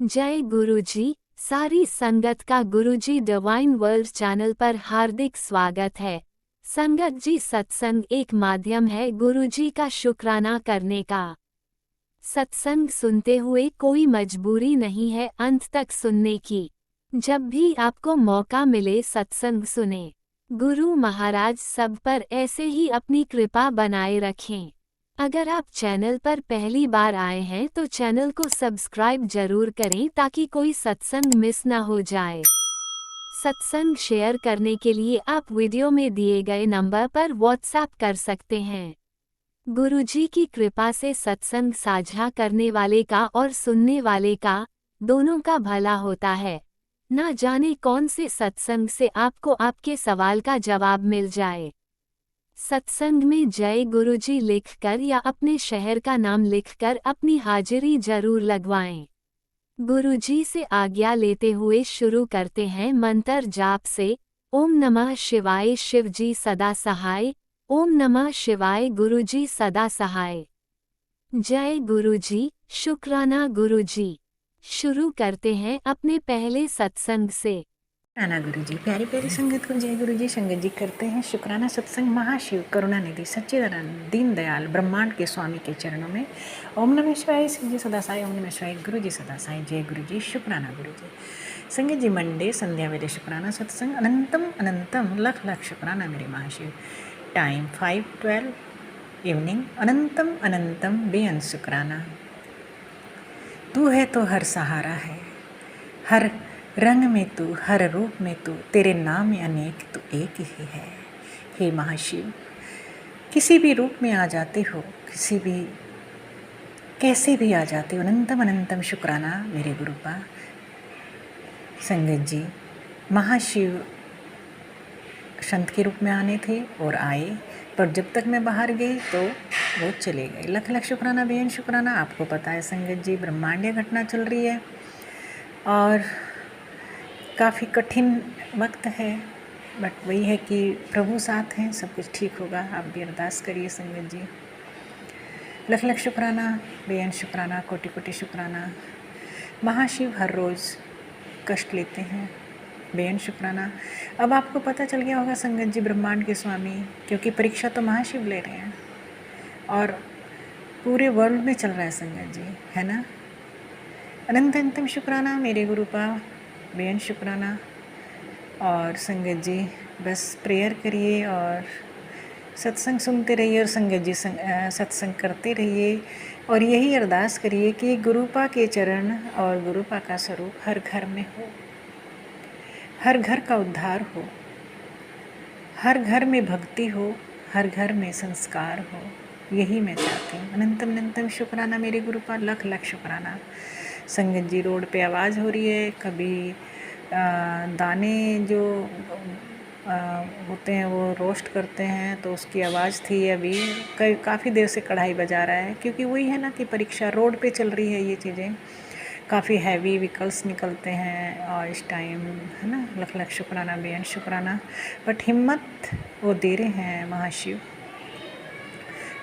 जय गुरुजी। सारी संगत का गुरुजी डिवाइन वर्ल्ड चैनल पर हार्दिक स्वागत है। संगत जी, सत्संग एक माध्यम है गुरुजी का शुक्राना करने का। सत्संग सुनते हुए कोई मजबूरी नहीं है अंत तक सुनने की। जब भी आपको मौका मिले सत्संग सुने। गुरु महाराज सब पर ऐसे ही अपनी कृपा बनाए रखें। अगर आप चैनल पर पहली बार आए हैं तो चैनल को सब्सक्राइब जरूर करें ताकि कोई सत्संग मिस ना हो जाए। सत्संग शेयर करने के लिए आप वीडियो में दिए गए नंबर पर व्हाट्सएप कर सकते हैं। गुरुजी की कृपा से सत्संग साझा करने वाले का और सुनने वाले का दोनों का भला होता है। ना जाने कौन से सत्संग से आपको आपके सवाल का जवाब मिल जाए। सत्संग में जय गुरुजी लिखकर या अपने शहर का नाम लिखकर अपनी हाजिरी जरूर लगवाएं। गुरुजी से आज्ञा लेते हुए शुरू करते हैं मंत्र जाप से। ओम नमः शिवाय शिवजी सदा सहाय। ओम नमः शिवाय गुरुजी सदा सहाय। जय गुरुजी, शुक्राना गुरुजी। शुरू करते हैं अपने पहले सत्संग से। शुक्राना गुरु जी। प्यारी प्यारी संगत को जय गुरु जी। संगत जी करते हैं शुक्राना सत्संग महाशिव करुणानिधि सच्चिदानंद दीन दयाल ब्रह्मांड के स्वामी के चरणों में। ओम नमः शिवाय शिव जी सदा साई। ओम नमः शिवाय गुरु जी सदा साई। जय गुरु जी। शुक्राना गुरु जी। संगत जी, मंडे संध्या वेले शुक्राना सत्संग। अनंतम अनंतम लख लख शुक्राना मेरे महाशिव। Time 5:12 evening. अनंतम अनंतम बेअंत शुक्राना। तू है तो हर सहारा है, हर रंग में तू, हर रूप में तू, तेरे नाम अनेक तू एक ही है। हे महाशिव, किसी भी रूप में आ जाते हो, किसी भी कैसे भी आ जाते हो, अनंतम अनंतम शुक्राना मेरे गुरुपा। संगत जी, महाशिव संत के रूप में आने थे और आए, पर जब तक मैं बाहर गई तो वो चले गए। लख लख शुक्राना बेअंत शुक्राना। आपको पता है संगत जी, ब्रह्मांडीय घटना चल रही है और काफ़ी कठिन वक्त है, बट वही है कि प्रभु साथ हैं, सब कुछ ठीक होगा। आप भी अरदास करिए संगत जी। लख लख शुक्राना बेअंत शुक्राना, कोटि कोटि शुक्राना। महाशिव हर रोज़ कष्ट लेते हैं, बेअंत शुक्राना। अब आपको पता चल गया होगा संगत जी, ब्रह्मांड के स्वामी, क्योंकि परीक्षा तो महाशिव ले रहे हैं और पूरे वर्ल्ड में चल रहा है संगत जी, है ना। अनंत अनंतम शुक्राना मेरे गुरुपा, बेअंत शुक्राना। और संगत जी बस प्रेयर करिए और सत्संग सुनते रहिए और संगत जी सत्संग करते रहिए और यही अरदास करिए कि गुरुपा के चरण और गुरुपा का स्वरूप हर घर में हो, हर घर का उद्धार हो, हर घर में भक्ति हो, हर घर में संस्कार हो। यही मैं चाहती हूँ। अनंतम अनंतम शुक्राना मेरे गुरुपा, लख लख शुक्राना। संगत जी, रोड पे आवाज़ हो रही है, कभी दाने जो होते हैं वो रोस्ट करते हैं तो उसकी आवाज़ थी। अभी काफ़ी देर से कढ़ाई बजा रहा है, क्योंकि वही है ना कि परीक्षा रोड पे चल रही है। ये चीज़ें काफ़ी हैवी व्हीकल्स निकलते हैं और इस टाइम, है ना। लख लख शुक्राना बेअंत शुक्राना। बट हिम्मत वो दे रहे हैं महाशिव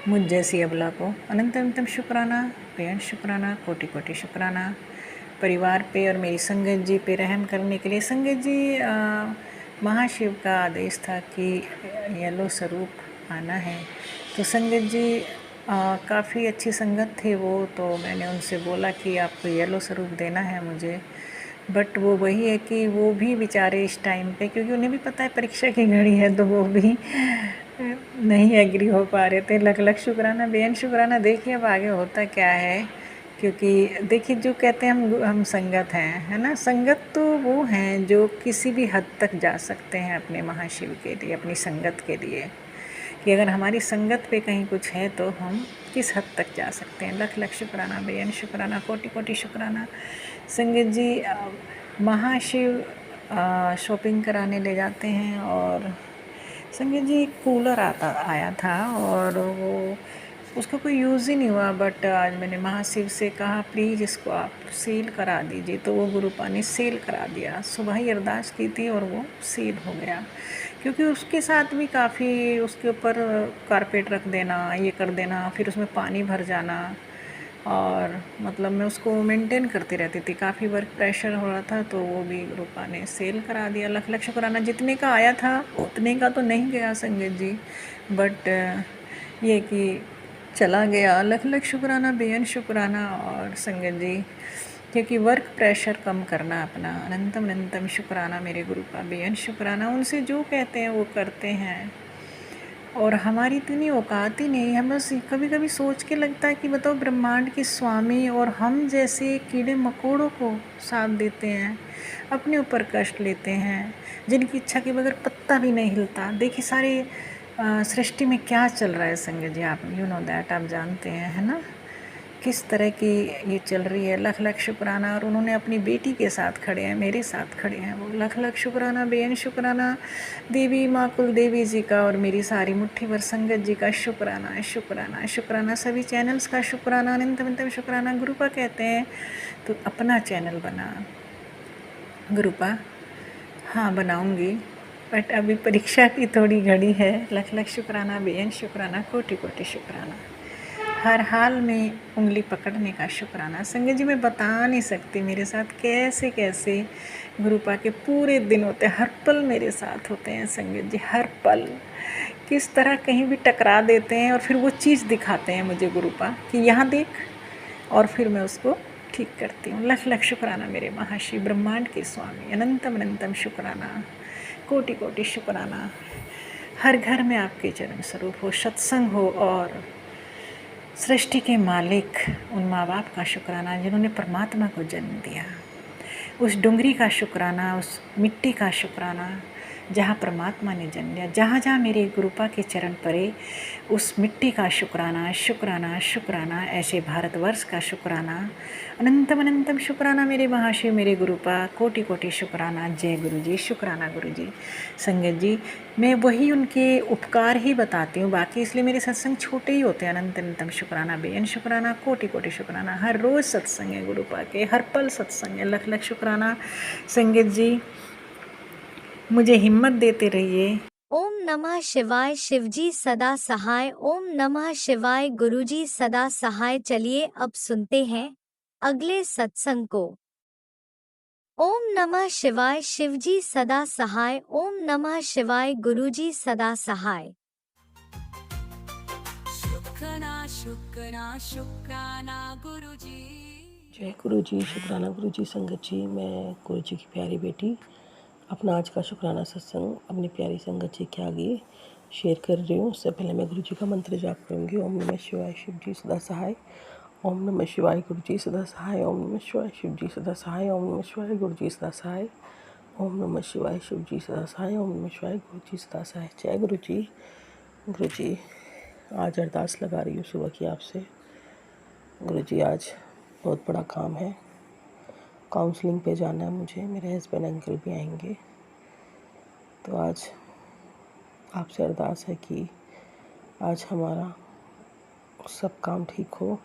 मुझ जैसी अबला को। अनंत अनंतम शुक्राना बेअंत शुक्राना, कोटि कोटि शुक्राना। परिवार पे और मेरी संगत जी पे रहम करने के लिए। संगत जी, महाशिव का आदेश था कि येलो स्वरूप आना है, तो संगत जी काफ़ी अच्छी संगत थे वो, तो मैंने उनसे बोला कि आपको येलो स्वरूप देना है मुझे। बट वो वही है कि वो भी बेचारे इस टाइम पे, क्योंकि उन्हें भी पता है परीक्षा की घड़ी है, तो वो भी नहीं एग्री हो पा रहे थे। लख लख शुक्राना बेअंत शुक्राना। देखिए अब आगे होता क्या है, क्योंकि देखिए जो कहते हैं हम संगत हैं, है ना। संगत तो वो हैं जो किसी भी हद तक जा सकते हैं अपने महाशिव के लिए, अपनी संगत के लिए, कि अगर हमारी संगत पे कहीं कुछ है तो हम किस हद तक जा सकते हैं। लख लख शुक्राना बेअंत शुक्राना, कोटि कोटि शुक्राना। संगत जी, महाशिव शॉपिंग कराने ले जाते हैं और संगत जी एक कूलर आया था और वो उसका कोई यूज़ ही नहीं हुआ। बट आज मैंने महाशिव से कहा प्लीज़ इसको आप सील करा दीजिए, तो वो गुरुपा ने सील करा दिया। सुबह ही अरदास की थी और वो सील हो गया, क्योंकि उसके साथ भी काफ़ी उसके ऊपर कारपेट रख देना, ये कर देना, फिर उसमें पानी भर जाना, और मतलब मैं उसको मेंटेन करती रहती थी। काफ़ी वर्क प्रेशर हो रहा था तो वो भी रूपा ने सेल करा दिया। लख लख शुक्राना। जितने का आया था उतने का तो नहीं गया संगत जी, बट ये कि चला गया। लख लख शुक्राना, बेअन शुक्राना। और संगत जी, क्योंकि वर्क प्रेशर कम करना अपना। अनंतम अनंतम शुक्राना मेरे गुरु का, बेअन शुक्राना। उनसे जो कहते हैं वो करते हैं और हमारी इतनी औकात ही नहीं है। बस कभी कभी सोच के लगता है कि बताओ, ब्रह्मांड के स्वामी और हम जैसे कीड़े मकोड़ों को साथ देते हैं, अपने ऊपर कष्ट लेते हैं, जिनकी इच्छा के बगैर पत्ता भी नहीं हिलता। देखिए सारे सृष्टि में क्या चल रहा है संगत जी, आप यू नो दैट, आप जानते हैं, है ना, किस तरह की ये चल रही है। लख लख शुक्राना। और उन्होंने अपनी बेटी के साथ खड़े हैं, मेरे साथ खड़े हैं वो। लख लख शुक्राना, बेअन शुक्राना देवी माँ कुल देवी जी का और मेरी सारी मुट्ठी भर संगत जी का शुक्राना शुक्राना शुक्राना। सभी चैनल्स का शुक्राना, अनंत अनंत शुक्राना। गुरुपा कहते हैं तो अपना चैनल बना गुरुपा। हाँ बनाऊंगी, बट अभी परीक्षा की थोड़ी घड़ी है। लख लख शुक्राना, बेअन शुक्राना, कोटि कोटि शुक्राना। हर हाल में उंगली पकड़ने का शुक्राना। संगत जी मैं बता नहीं सकती मेरे साथ कैसे कैसे गुरुपा के पूरे दिन होते हैं। हर पल मेरे साथ होते हैं संगत जी, हर पल। किस तरह कहीं भी टकरा देते हैं और फिर वो चीज़ दिखाते हैं मुझे गुरुपा कि यहाँ देख, और फिर मैं उसको ठीक करती हूँ। लख लख शुक्राना मेरे महाशिव ब्रह्मांड के स्वामी। अनंतम अनंतम शुक्राना, कोटि कोटि शुक्राना। हर घर में आपके चरण स्वरूप हो, सत्संग हो और सृष्टि के मालिक उन माँ बाप का शुक्राना जिन्होंने परमात्मा को जन्म दिया। उस डुंगरी का शुक्राना, उस मिट्टी का शुक्राना जहाँ परमात्मा ने जन्म लिया। जहाँ जहाँ मेरे गुरुपा के चरण पड़े उस मिट्टी का शुक्राना शुक्राना शुक्राना। ऐसे भारतवर्ष का शुक्राना। अनंतम अनंतम शुक्राना मेरे महाशिव मेरे गुरुपा। कोटि कोटि शुक्राना। जय गुरु जी, शुक्राना गुरु जी। संगत जी मैं वही उनके उपकार ही बताती हूँ, बाकी इसलिए मेरे सत्संग छोटे ही होते हैं। अनंत अनंतम शुक्राना, बेअन शुक्राना, कोटि कोटि शुक्राना। हर रोज़ सत्संग है गुरुपा के, हर पल सत्संग है। लख लख शुक्राना। संगत जी मुझे हिम्मत देते रहिए। ओम नमः शिवाय। शिवजी सदा सहाय। ओम नमः शिवाय। गुरुजी सदा सहाय। चलिए अब सुनते हैं अगले सत्संग को। ओम नमः शिवाय। शिवजी सदा सहाय। ओम नमः शिवाय। गुरुजी सदा सहाय। शुक्राना शुक्राना शुक्राना गुरुजी। जय गुरु जी, शुक्राना गुरु जी। संगत जी, मैं गुरु जी की प्यारी बेटी अपना आज का शुक्राना सत्संग अपनी प्यारी संगत जी के आगे शेयर कर रही हूँ। उससे पहले मैं गुरु जी का मंत्र जाप करूँगी। ओम नमः शिवाय, शिव जी सदा सहाय। ओम नमः शिवाय, गुरु जी सदा सहाय। ओम नमः शिवाय, शिव जी सदा सहाय। ओम नमः शिवाय, गुरु जी सदा सहाय। ओम नमः शिवाय, शिव जी सदा सहाय। ओम नमः शिवाय, गुरु जी सदा सहाय। जय गुरु जी। गुरु जी आज अरदास लगा रही हूँ सुबह की आपसे। गुरु जी आज बहुत बड़ा काम है, काउंसलिंग पे जाना है मुझे। मेरे हस्बैंड अंकल भी आएंगे, तो आज आपसे अरदास है कि आज हमारा सब काम ठीक हो।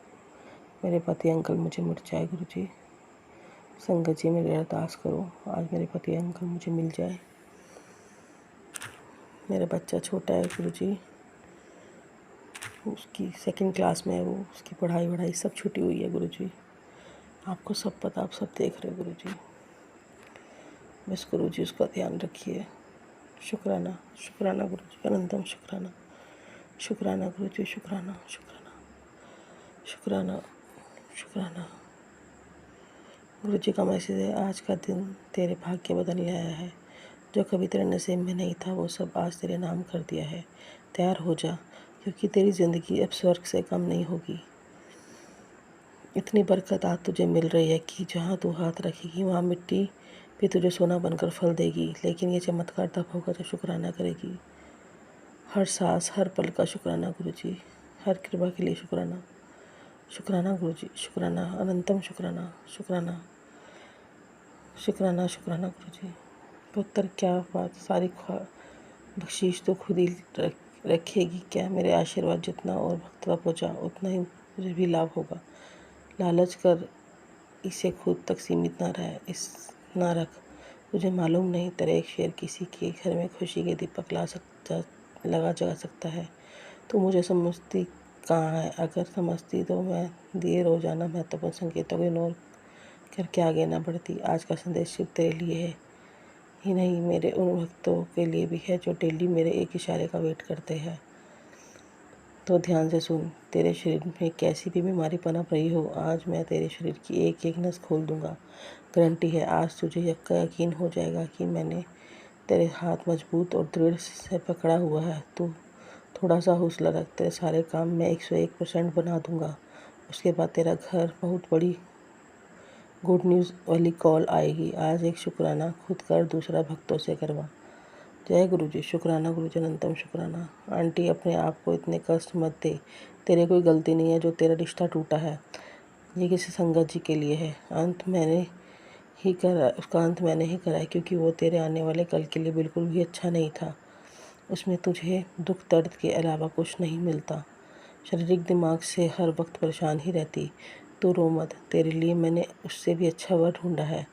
मेरे पति अंकल मुझे मिल जाए गुरु जी। संगत जी मेरी अरदास करो, आज मेरे पति अंकल मुझे मिल जाए। मेरा बच्चा छोटा है गुरु जी, उसकी 2nd क्लास में है वो। उसकी पढ़ाई वढ़ाई सब छुट्टी हुई है गुरु जी। आपको सब पता, आप सब देख रहे गुरु जी। बस गुरु जी उसका ध्यान रखिए। शुक्राना शुक्राना गुरु जी, अनंतम शुक्राना। शुक्राना गुरु जी, शुक्राना शुक्राना शुक्राना शुक्राना। गुरु जी का मैसेज है, आज का दिन तेरे भाग्य बदलने आया है। जो कभी तेरे नसीब में नहीं था वो सब आज तेरे नाम कर दिया है। तैयार हो जा, क्योंकि तेरी ज़िंदगी अब स्वर्ग से कम नहीं होगी। इतनी बरकत आज तुझे मिल रही है कि जहाँ तू हाथ रखेगी वहाँ मिट्टी भी तुझे सोना बनकर फल देगी। लेकिन ये चमत्कार तब होगा जब शुक्राना करेगी। हर सांस हर पल का शुक्राना गुरु जी। हर कृपा के लिए शुक्राना। शुक्राना गुरु जी, शुक्राना, अनंतम शुक्राना। शुक्राना शुक्राना शुक्राना गुरु जी। पुत्र क्या बात, सारी बख्शीश तो खुद ही रखेगी क्या। मेरे आशीर्वाद जितना और भक्त तक पहुँचा उतना ही मुझे भी लाभ होगा। लालच कर इसे खुद तक सीमित ना रख। तुझे मालूम नहीं तेरा एक शेर किसी के घर में खुशी के दीपक लगा जा सकता है। तो मुझे समझती कहाँ है, अगर समझती तो मैं दिए रोजाना महत्वपूर्ण संकेतों को इग्नोर करके आगे ना बढ़ती। आज का संदेश सिर्फ तेरे लिए है ही नहीं, मेरे उन भक्तों के लिए भी है जो डेली मेरे एक इशारे का वेट करते हैं। तो ध्यान से सुन, तेरे शरीर में कैसी भी बीमारी पनप रही हो, आज मैं तेरे शरीर की एक एक नस खोल दूंगा। गारंटी है, आज तुझे यकीन हो जाएगा कि मैंने तेरे हाथ मजबूत और दृढ़ से पकड़ा हुआ है। तू थोड़ा सा हौसला रख, तेरे सारे काम मैं 101% बना दूंगा। उसके बाद तेरा घर बहुत बड़ी गुड न्यूज़ वाली कॉल आएगी। आज एक शुक्राना खुद कर, दूसरा भक्तों से करवा। जय गुरु जी। शुक्राना गुरु जी, अनंतम शुक्राना। आंटी, अपने आप को इतने कष्ट मत दे, तेरे कोई गलती नहीं है जो तेरा रिश्ता टूटा है। ये किसी संगत जी के लिए है। उसका अंत मैंने ही करा है, क्योंकि वो तेरे आने वाले कल के लिए बिल्कुल भी अच्छा नहीं था। उसमें तुझे दुख दर्द के अलावा कुछ नहीं मिलता। शारीरिक दिमाग से हर वक्त परेशान ही रहती। तू रो मत, तेरे लिए मैंने उससे भी अच्छा वर ढूंढा है,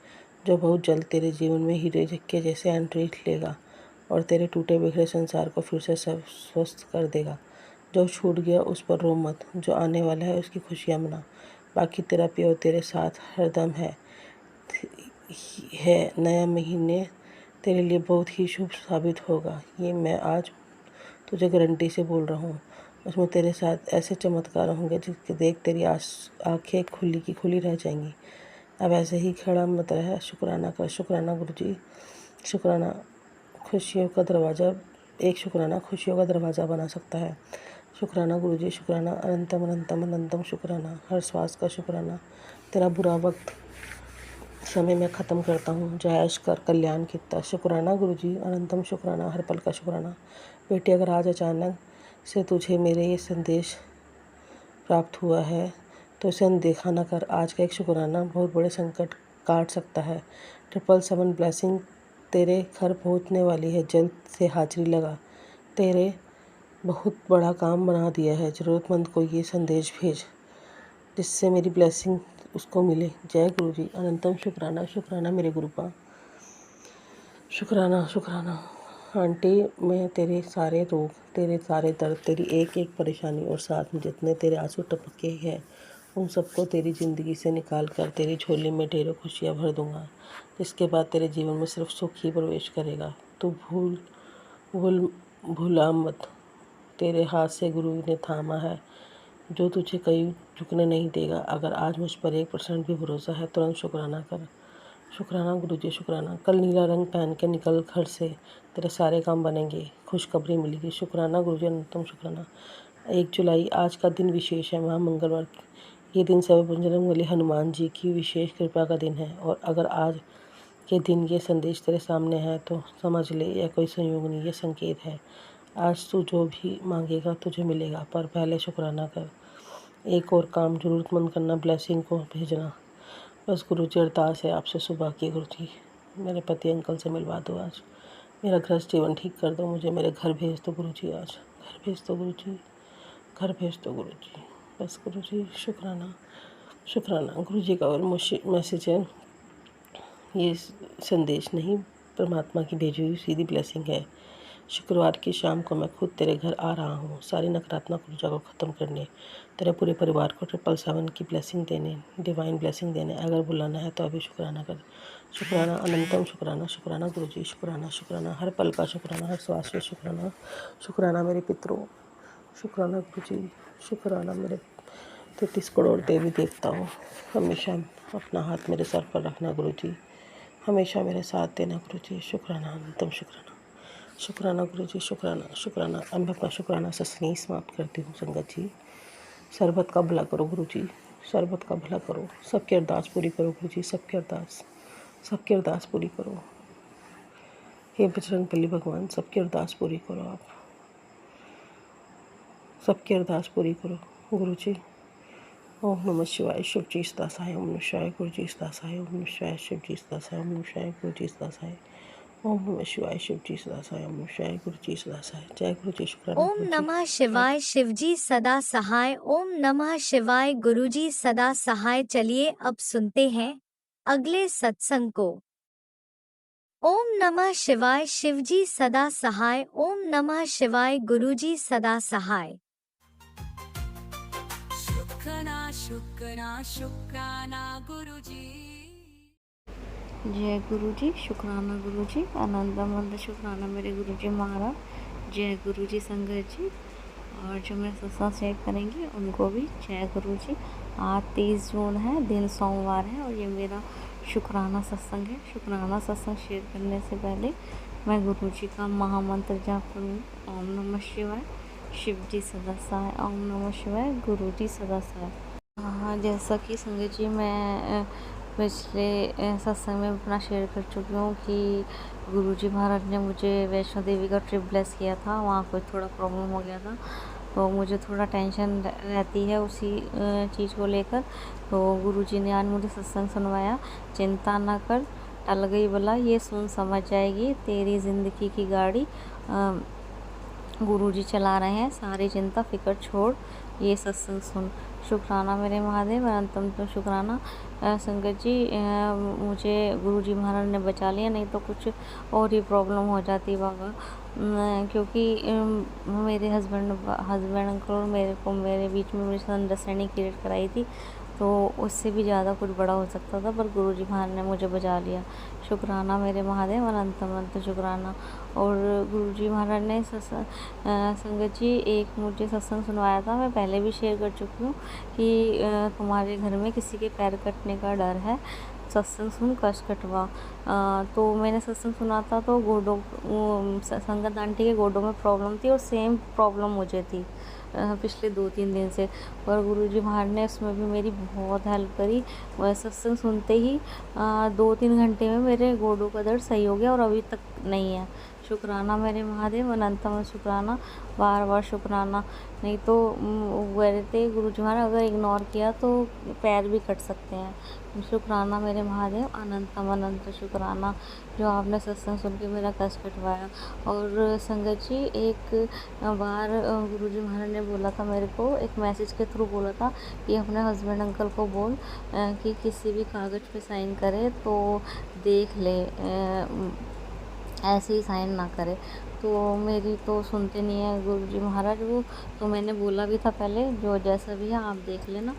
जो बहुत जल्द तेरे जीवन में हीरे के जैसे एंट्री लेगा और तेरे टूटे बिखरे संसार को फिर से स्वस्थ कर देगा। जो छूट गया उस पर रो मत, जो आने वाला है उसकी खुशियाँ मना। बाकी तेरा प्यार तेरे साथ हरदम है। नया महीने तेरे लिए बहुत ही शुभ साबित होगा, ये मैं आज तुझे गारंटी से बोल रहा हूँ। उसमें तेरे साथ ऐसे चमत्कार होंगे जिसके देख तेरी आंखें खुली की खुली रह जाएंगी। अब ऐसे ही खड़ा मत रह, शुक्राना कर। शुक्राना गुरु जी। शुक्राना खुशियों का दरवाज़ा शुक्राना खुशियों का दरवाज़ा बना सकता है। शुक्राना गुरु जी। शुक्राना अनंतम अनंतम अनंतम शुक्राना। हर श्वास का शुक्राना। तेरा बुरा वक्त समय मैं ख़त्म करता हूँ, जयश कर कल्याण कितना। शुक्राना गुरु जी। अनंतम शुक्राना। हर पल का शुक्राना। बेटी, अगर आज अचानक से तुझे मेरे ये संदेश प्राप्त हुआ है तो इसे अनदेखा न कर। आज का एक शुक्राना बहुत बड़े संकट काट सकता है। 777 ब्लेसिंग तेरे घर पहुँचने वाली है। जल्द से हाजिरी लगा, तेरे बहुत बड़ा काम बना दिया है। ज़रूरतमंद को ये संदेश भेज जिससे मेरी ब्लेसिंग उसको मिले। जय गुरु जी। अनंतम शुक्राना। शुक्राना मेरे गुरुपा। शुक्राना शुक्राना। आंटी, मैं तेरे सारे रोग, तेरे सारे दर्द, तेरी एक एक परेशानी और साथ में जितने तेरे आंसू टपके हैं उन सबको तेरी ज़िंदगी से निकाल कर तेरी झोली में ढेरों खुशियाँ भर दूंगा, जिसके बाद तेरे जीवन में सिर्फ सुख ही प्रवेश करेगा। तू भूला मत, तेरे हाथ से गुरु ने थामा है, जो तुझे कहीं झुकने नहीं देगा। अगर आज मुझ पर 1% भी भरोसा है, तुरंत शुक्राना कर। शुक्राना गुरु जी। शुक्राना। कल नीला रंग पहन के निकल घर से, तेरे सारे काम बनेंगे, खुशखबरी मिलेगी। शुक्राना गुरु जी। अनंतम शुक्राना। 1 जुलाई आज का दिन विशेष है, मंगलवार। ये दिन सभी बजरंग बली हनुमान जी की विशेष कृपा का दिन है। और अगर आज के दिन ये संदेश तेरे सामने है तो समझ ले, यह कोई संयोग नहीं, ये संकेत है। आज तू जो भी मांगेगा तुझे मिलेगा, पर पहले शुक्राना कर। एक और काम ज़रूरतमंद करना, ब्लेसिंग को भेजना। बस गुरु जी, अरदास है आपसे सुबह की। गुरु जी, मेरे पति अंकल से मिलवा दो, आज मेरा गृहस्थ जीवन ठीक कर दो, मुझे मेरे घर भेज दो गुरु जी, आज घर भेज दो गुरु जी, घर भेज दो गुरु जी। बस गुरु जी। शुक्राना शुक्राना। गुरु जी का और मैसेज है, ये संदेश नहीं, परमात्मा की भेजी हुई सीधी ब्लेसिंग है। शुक्रवार की शाम को मैं खुद तेरे घर आ रहा हूँ, सारी नकारात्मक ऊर्जा को ख़त्म करने, तेरे पूरे परिवार को 777 की ब्लेसिंग देने, डिवाइन ब्लेसिंग देने। अगर बुलाना है तो अभी शुक्राना कर। शुक्राना अनंतम शुक्राना। शुक्राना गुरु जी। शुक्राना शुक्राना। हर पल का शुक्राना, हर श्वास पे शुक्राना। शुक्राना मेरे पितरों। शुक्राना गुरु जी। शुक्राना मेरे 33 करोड़ देवी देवताओं। हमेशा अपना हाथ मेरे सर पर रखना गुरु जी, हमेशा मेरे साथ देना गुरु जी। शुक्राना अनंतम शुक्राना। शुक्राना गुरु जी। शुक्राना शुक्राना। अब मैं अपना शुक्राना ससनी समाप्त करती हूँ संगत जी। सरबत का भला करो गुरु जी, सरबत का भला करो, सबकी अरदास पूरी करो गुरु जी, सबकी अरदास पूरी करो। हे बजरंग बली भगवान, सबकी अरदास पूरी करो, आप सबकी अरदास पूरी करो गुरु जी। ओम नमः शिवाय। शिव जी सदा सहाय। ओम नमः शिवाय। गुरु जी सदा सहाय। ओम नमः शिवाय। शिव जी सदा सहाय। ओम नमः शिवाय। गुरु जी सदा सहाय। ओम नमः शिवाय। शिव जी सदा सहाय। ओम नमः शिवाय। गुरु जी सदा सहाय। जय गुरु जी। शुक्राना ओम गुरु जी। नमः शिवाय। शिवजी सदा सहाय। ओम नमः शिवाय। गुरुजी सदा सहाय। चलिए अब सुनते हैं अगले सत्संग को। ओम नमः शिवाय। शिवजी सदा सहाय। ओम नमः शिवाय। गुरुजी सदा सहाय। शुक्राना शुक्राना गुरुजी। जय गुरु जी, शुक्राना गुरु जी, आनंदामंद शुक्राना मेरे गुरु जी महाराज। जय गुरु जी संगत जी। और जो मेरे सत्संग शेयर करेंगे उनको भी जय गुरु जी। आज 30 जून है, दिन सोमवार है और ये मेरा शुक्राना सत्संग है। शुक्राना सत्संग शेयर करने से पहले मैं गुरु जी का महामंत्र जाप करूँगी। ओम नमः शिवाय, शिव जी सदा सहाय। ओम नमः शिवाय, गुरु जी सदा सहाय। हाँ, जैसा कि संगत जी मैं पिछले सत्संग में अपना शेयर कर चुकी हूँ कि गुरुजी महाराज ने मुझे वैष्णो देवी का ट्रिप ब्लेस किया था। वहाँ कोई थोड़ा प्रॉब्लम हो गया था तो मुझे थोड़ा टेंशन रहती है उसी चीज़ को लेकर। तो गुरुजी ने आज मुझे सत्संग सुनवाया, चिंता ना कर टल गई बला, ये सुन समझ जाएगी तेरी ज़िंदगी की गाड़ी। गुरुजी चला रहे हैं, सारी चिंता फिक्र छोड़ ये सत्संग सुन। शुक्राना मेरे महादेव, अनंतम तो शुक्राना। संगत जी मुझे गुरुजी महाराज ने बचा लिया, नहीं तो कुछ और ही प्रॉब्लम हो जाती बाबा। क्योंकि मेरे हस्बैंड अंकल और मेरे बीच में मिसअंडरस्टैंडिंग क्रिएट कराई थी, तो उससे भी ज़्यादा कुछ बड़ा हो सकता था, पर गुरुजी महाराज ने मुझे बचा लिया। शुक्राना मेरे महादेव, अनंत शुक्राना। और गुरुजी महाराज ने संगत जी एक मुझे सत्संग सुनवाया था, मैं पहले भी शेयर कर चुकी हूँ कि तुम्हारे घर में किसी के पैर कटने का डर है, सत्संग सुन कष्ट कटवा। तो मैंने सत्संग सुना था तो गोडों संगत आंटी के गोडों में प्रॉब्लम थी और सेम प्रॉब्लम मुझे थी पिछले 2-3 दिन से। और गुरुजी महाराज ने उसमें भी मेरी बहुत हेल्प करी। सत्संग सुनते ही 2-3 घंटे में मेरे गोडों का दर्द सही हो गया और अभी तक नहीं है। शुक्राना मेरे महादेव, अनंतम शुक्राना, बार बार शुक्राना। नहीं तो कहते गुरुजी महाराज अगर इग्नोर किया तो पैर भी कट सकते हैं। शुक्राना मेरे महादेव, अनंत शुक्राना जो आपने सत्संग सुन के मेरा कष्ट कटवाया। और संगत जी एक बार गुरुजी महाराज ने बोला था मेरे को, एक मैसेज के थ्रू बोला था कि अपने हस्बैंड अंकल को बोल कि किसी भी कागज़ पे साइन करे तो देख ले, ऐसे ही साइन ना करे। तो मेरी तो सुनते नहीं है गुरुजी महाराज वो, तो मैंने बोला भी था पहले जो जैसा भी है आप देख लेना,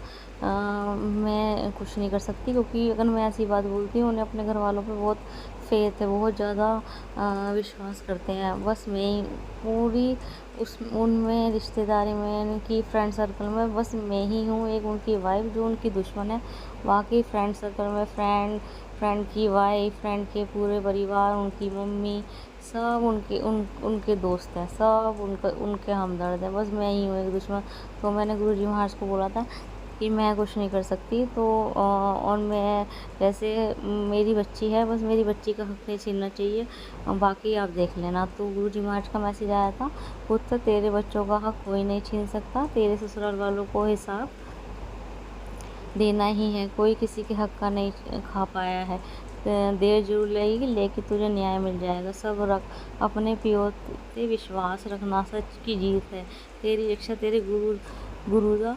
मैं कुछ नहीं कर सकती। क्योंकि अगर मैं ऐसी बात बोलती हूँ, उन्हें अपने घर वालों पे बहुत फेथ है, बहुत ज़्यादा विश्वास करते हैं। बस मैं ही पूरी उनमें रिश्तेदारी में, उनकी फ्रेंड सर्कल में बस मैं ही हूँ एक उनकी वाइफ जो उनकी दुश्मन है। बाकी फ्रेंड सर्कल में फ्रेंड की वाइफ, फ्रेंड के पूरे परिवार, उनकी मम्मी, सब उनके दोस्त हैं, सब उनके हमदर्द हैं। बस मैं ही हूँ एक दुश्मन। तो मैंने गुरुजी महाराज को बोला था कि मैं कुछ नहीं कर सकती। तो और मैं जैसे मेरी बच्ची है, बस मेरी बच्ची का हक नहीं छीनना चाहिए, बाकी आप देख लेना। तो गुरुजी महाराज का मैसेज आया था, पुत्र तेरे बच्चों का हक कोई नहीं छीन सकता, तेरे ससुराल वालों को हिसाब देना ही है, कोई किसी के हक का नहीं खा पाया है। देर जरूर लगेगी लेकिन तुझे न्याय मिल जाएगा। सब रख अपने पियो पे विश्वास रखना, सच की जीत है। तेरी रक्षा तेरे गुरु का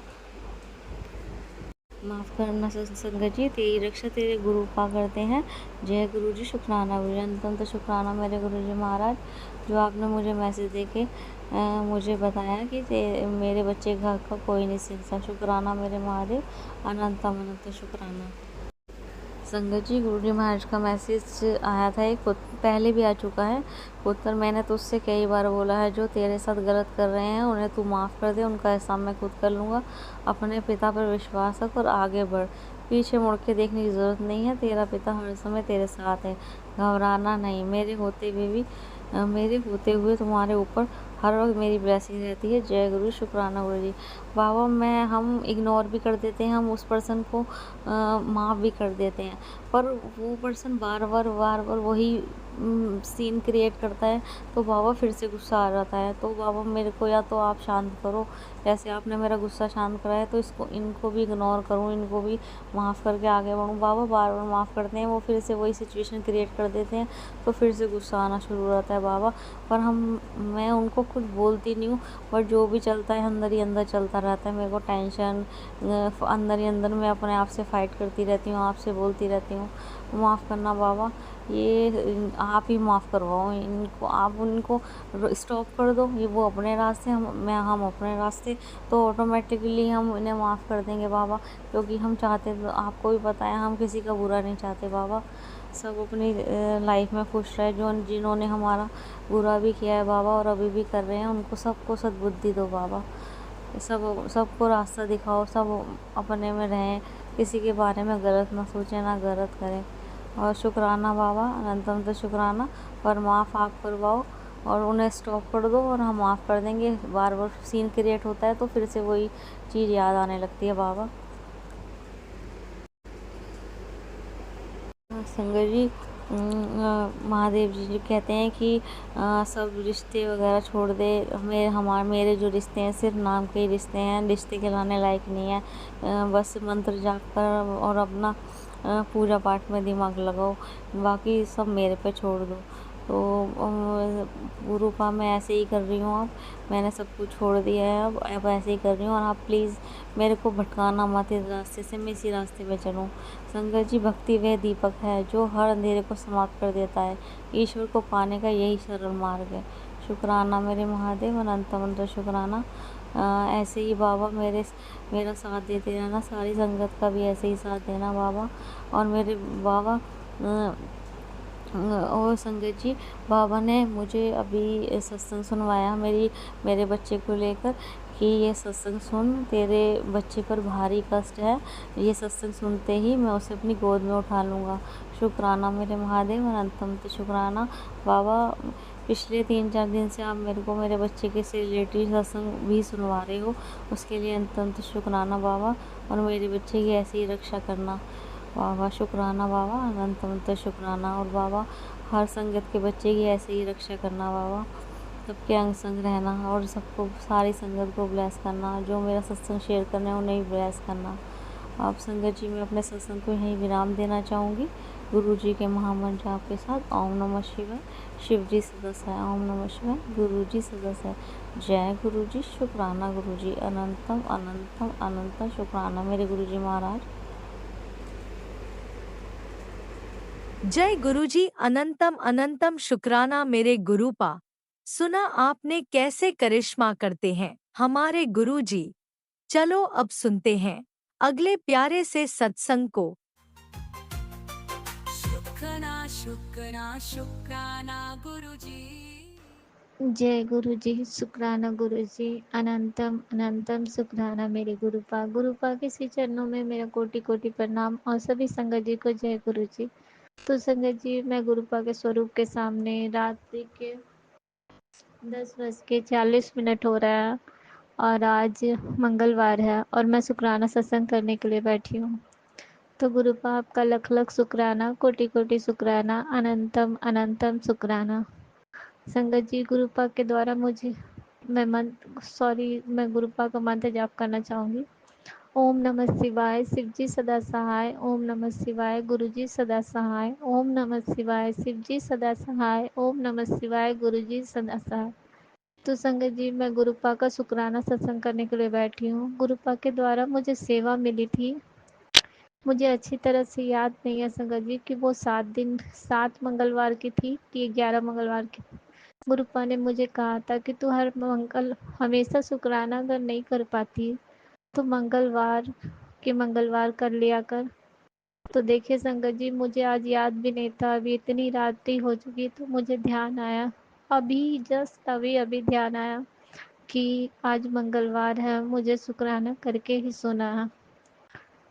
माफ़ करना संगत जी, तेरी रक्षा तेरे गुरु पा करते हैं। जय गुरु जी, शुक्राना गुरु जी, अंतम तो शुक्राना मेरे गुरु जी महाराज जो आपने मुझे मैसेज दे के मुझे बताया कि मेरे बच्चे का हक का कोई नहीं सीखता। शुक्राना मेरे महादेव, अनंत शुक्राना। संगत जी गुरुजी महाराज का मैसेज आया था, एक पहले भी आ चुका है। पुत्र मैंने तो उससे कई बार बोला है जो तेरे साथ गलत कर रहे हैं उन्हें तू माफ़ कर दे, उनका एहसान मैं खुद कर लूँगा। अपने पिता पर विश्वास रख और आगे बढ़, पीछे मुड़ के देखने की ज़रूरत नहीं है। तेरा पिता हर समय तेरे साथ है, घबराना नहीं। मेरे होते हुए तुम्हारे ऊपर हर वक्त मेरी ब्लेसिंग रहती है। जय गुरु, शुक्राना गुरु जी। बाबा हम इग्नोर भी कर देते हैं, हम उस पर्सन को माफ़ भी कर देते हैं, पर वो पर्सन बार बार वही सीन क्रिएट करता है तो बाबा फिर से गुस्सा आ जाता है। तो बाबा मेरे को या तो आप शांत करो, जैसे आपने मेरा गुस्सा शांत कराया तो इनको भी इग्नोर करूँ, इनको भी माफ़ करके आगे बढ़ूँ। बाबा बार बार माफ़ करते हैं, वो फिर से वही सिचुएशन क्रिएट कर देते हैं तो फिर से गुस्सा आना शुरू हो जाता है बाबा। पर मैं उनको कुछ बोलती नहीं हूँ, पर जो भी चलता है अंदर ही अंदर चलता रहता है। मेरे को टेंशन अंदर ही अंदर मैं अपने आप से फाइट करती रहती हूँ, आपसे बोलती रहती हूँ। माफ़ करना बाबा, ये आप ही माफ़ करवाओ इनको, आप उनको स्टॉप कर दो, ये वो अपने रास्ते, हम अपने रास्ते, तो ऑटोमेटिकली हम इन्हें माफ़ कर देंगे बाबा, क्योंकि हम चाहते, तो आपको भी पता है हम किसी का बुरा नहीं चाहते बाबा, सब अपनी लाइफ में खुश रहे, जो जिन्होंने हमारा बुरा भी किया है बाबा और अभी भी कर रहे हैं, उनको सबको सद्बुद्धि दो बाबा, सबको रास्ता दिखाओ, सब अपने में रहें, किसी के बारे में गलत ना सोचें, ना गलत करें। और शुक्राना बाबा, अनंतम तो शुक्राना, पर माफ़ आप करवाओ और उन्हें स्टॉप कर दो और हम माफ़ कर देंगे। बार बार सीन क्रिएट होता है तो फिर से वही चीज़ याद आने लगती है बाबा। संगत जी, महादेव जी कहते हैं कि सब रिश्ते वगैरह छोड़ दे, मेरे जो रिश्ते हैं सिर्फ नाम के ही रिश्ते हैं, रिश्ते कहलाने लायक नहीं है, बस मंत्र जाप कर और अपना पूजा पाठ में दिमाग लगाओ, बाकी सब मेरे पे छोड़ दो। तो गुरु का मैं ऐसे ही कर रही हूँ, अब मैंने सब कुछ छोड़ दिया है, अब ऐसे ही कर रही हूँ, और आप प्लीज़ मेरे को भटकाना मत इस रास्ते से, मैं इसी रास्ते पे चलूँ। संगत जी, भक्ति वह दीपक है जो हर अंधेरे को समाप्त कर देता है, ईश्वर को पाने का यही सरल मार्ग है। शुक्राना मेरे महादेव, अनंत अनंत शुक्राना। ऐसे ही बाबा मेरा साथ देते रहना, सारी संगत का भी ऐसे ही साथ देना बाबा। और मेरे बाबा और संगत जी, बाबा ने मुझे अभी सत्संग सुनवाया मेरे बच्चे को लेकर कि ये सत्संग सुन, तेरे बच्चे पर भारी कष्ट है, ये सत्संग सुनते ही मैं उसे अपनी गोद में उठा लूँगा। शुक्राना मेरे महादेव, अनंतम तो शुक्राना बाबा। पिछले 3-4 दिन से आप मेरे को मेरे बच्चे के से रिलेटेड सत्संग भी सुनवा रहे हो, उसके लिए अनंत शुक्राना बाबा। और मेरे बच्चे की ऐसे ही रक्षा करना बाबा। शुक्राना बाबा, अनंत अनंत शुक्राना। और बाबा, हर संगत के बच्चे की ऐसे ही रक्षा करना बाबा, सबके अंग संग रहना और सबको, सारी संगत को ब्लेस करना, जो मेरा सत्संग शेयर करना है उन्हें भी ब्लेस करना। आप संगत जी, मैं अपने सत्संग को यहीं विराम देना चाहूँगी गुरु जी के महामंत्र जाप के साथ। ओम नमः शिवाय। शिव जी सदस्य है। ओम नमः शिवाय। गुरु जी सदस्य है। जय गुरु जी। शुक्राना गुरु जी। अनंतम अनंतम अनंतम शुक्राना मेरे गुरु जी महाराज। जय गुरुजी। अनंतम अनंतम शुक्राना मेरे गुरुपा। सुना आपने कैसे करिश्मा करते हैं हमारे गुरुजी। चलो अब सुनते हैं अगले प्यारे से सत्संग को। शुक्राना शुक्राना शुक्राना गुरुजी। जय गुरु जी। शुक्राना गुरु जी। अनंतम अनंतम शुक्राना मेरे गुरुपा। गुरुपा के श्री चरणों में मेरा कोटि कोटि प्रणाम और सभी संगत जी को जय गुरु जी। तो संगत जी, मैं गुरुपा के स्वरूप के सामने रात्रि के 10:40 हो रहा है और आज मंगलवार है और मैं शुक्राना सत्संग करने के लिए बैठी हूँ। तो गुरुपा, आपका लख लख शुक्राना, कोटि कोटि शुक्राना, अनंतम अनंतम शुक्राना। संगत जी, गुरुपा के द्वारा मैं गुरुपा का मंत्र जाप करना चाहूँगी। ओम नमः शिवाय। शिव जी सदा सहाय। ओम नमः शिवाय। गुरु जी सदा सहाय। ओम नमः शिवाय। शिव जी सदा सहाय। ओम नमः शिवाय। गुरु जी सदा सहाय। तो संगत जी, मैं गुरुपा का शुक्राना सत्संग करने के लिए बैठी हूँ। गुरुपा के द्वारा मुझे सेवा मिली थी। मुझे अच्छी तरह से याद नहीं है संगत जी कि वो 7 मंगलवार की थी कि 11 मंगलवार की। गुरुपा ने मुझे कहा था कि तू हमेशा शुक्राना अगर नहीं कर पाती तो मंगलवार कर लिया कर। तो देखिए संगत जी, मुझे आज याद भी नहीं था, अभी इतनी रात्रि हो चुकी तो मुझे ध्यान आया, अभी जस्ट अभी ध्यान आया कि आज मंगलवार है, मुझे शुक्राना करके ही सोना है।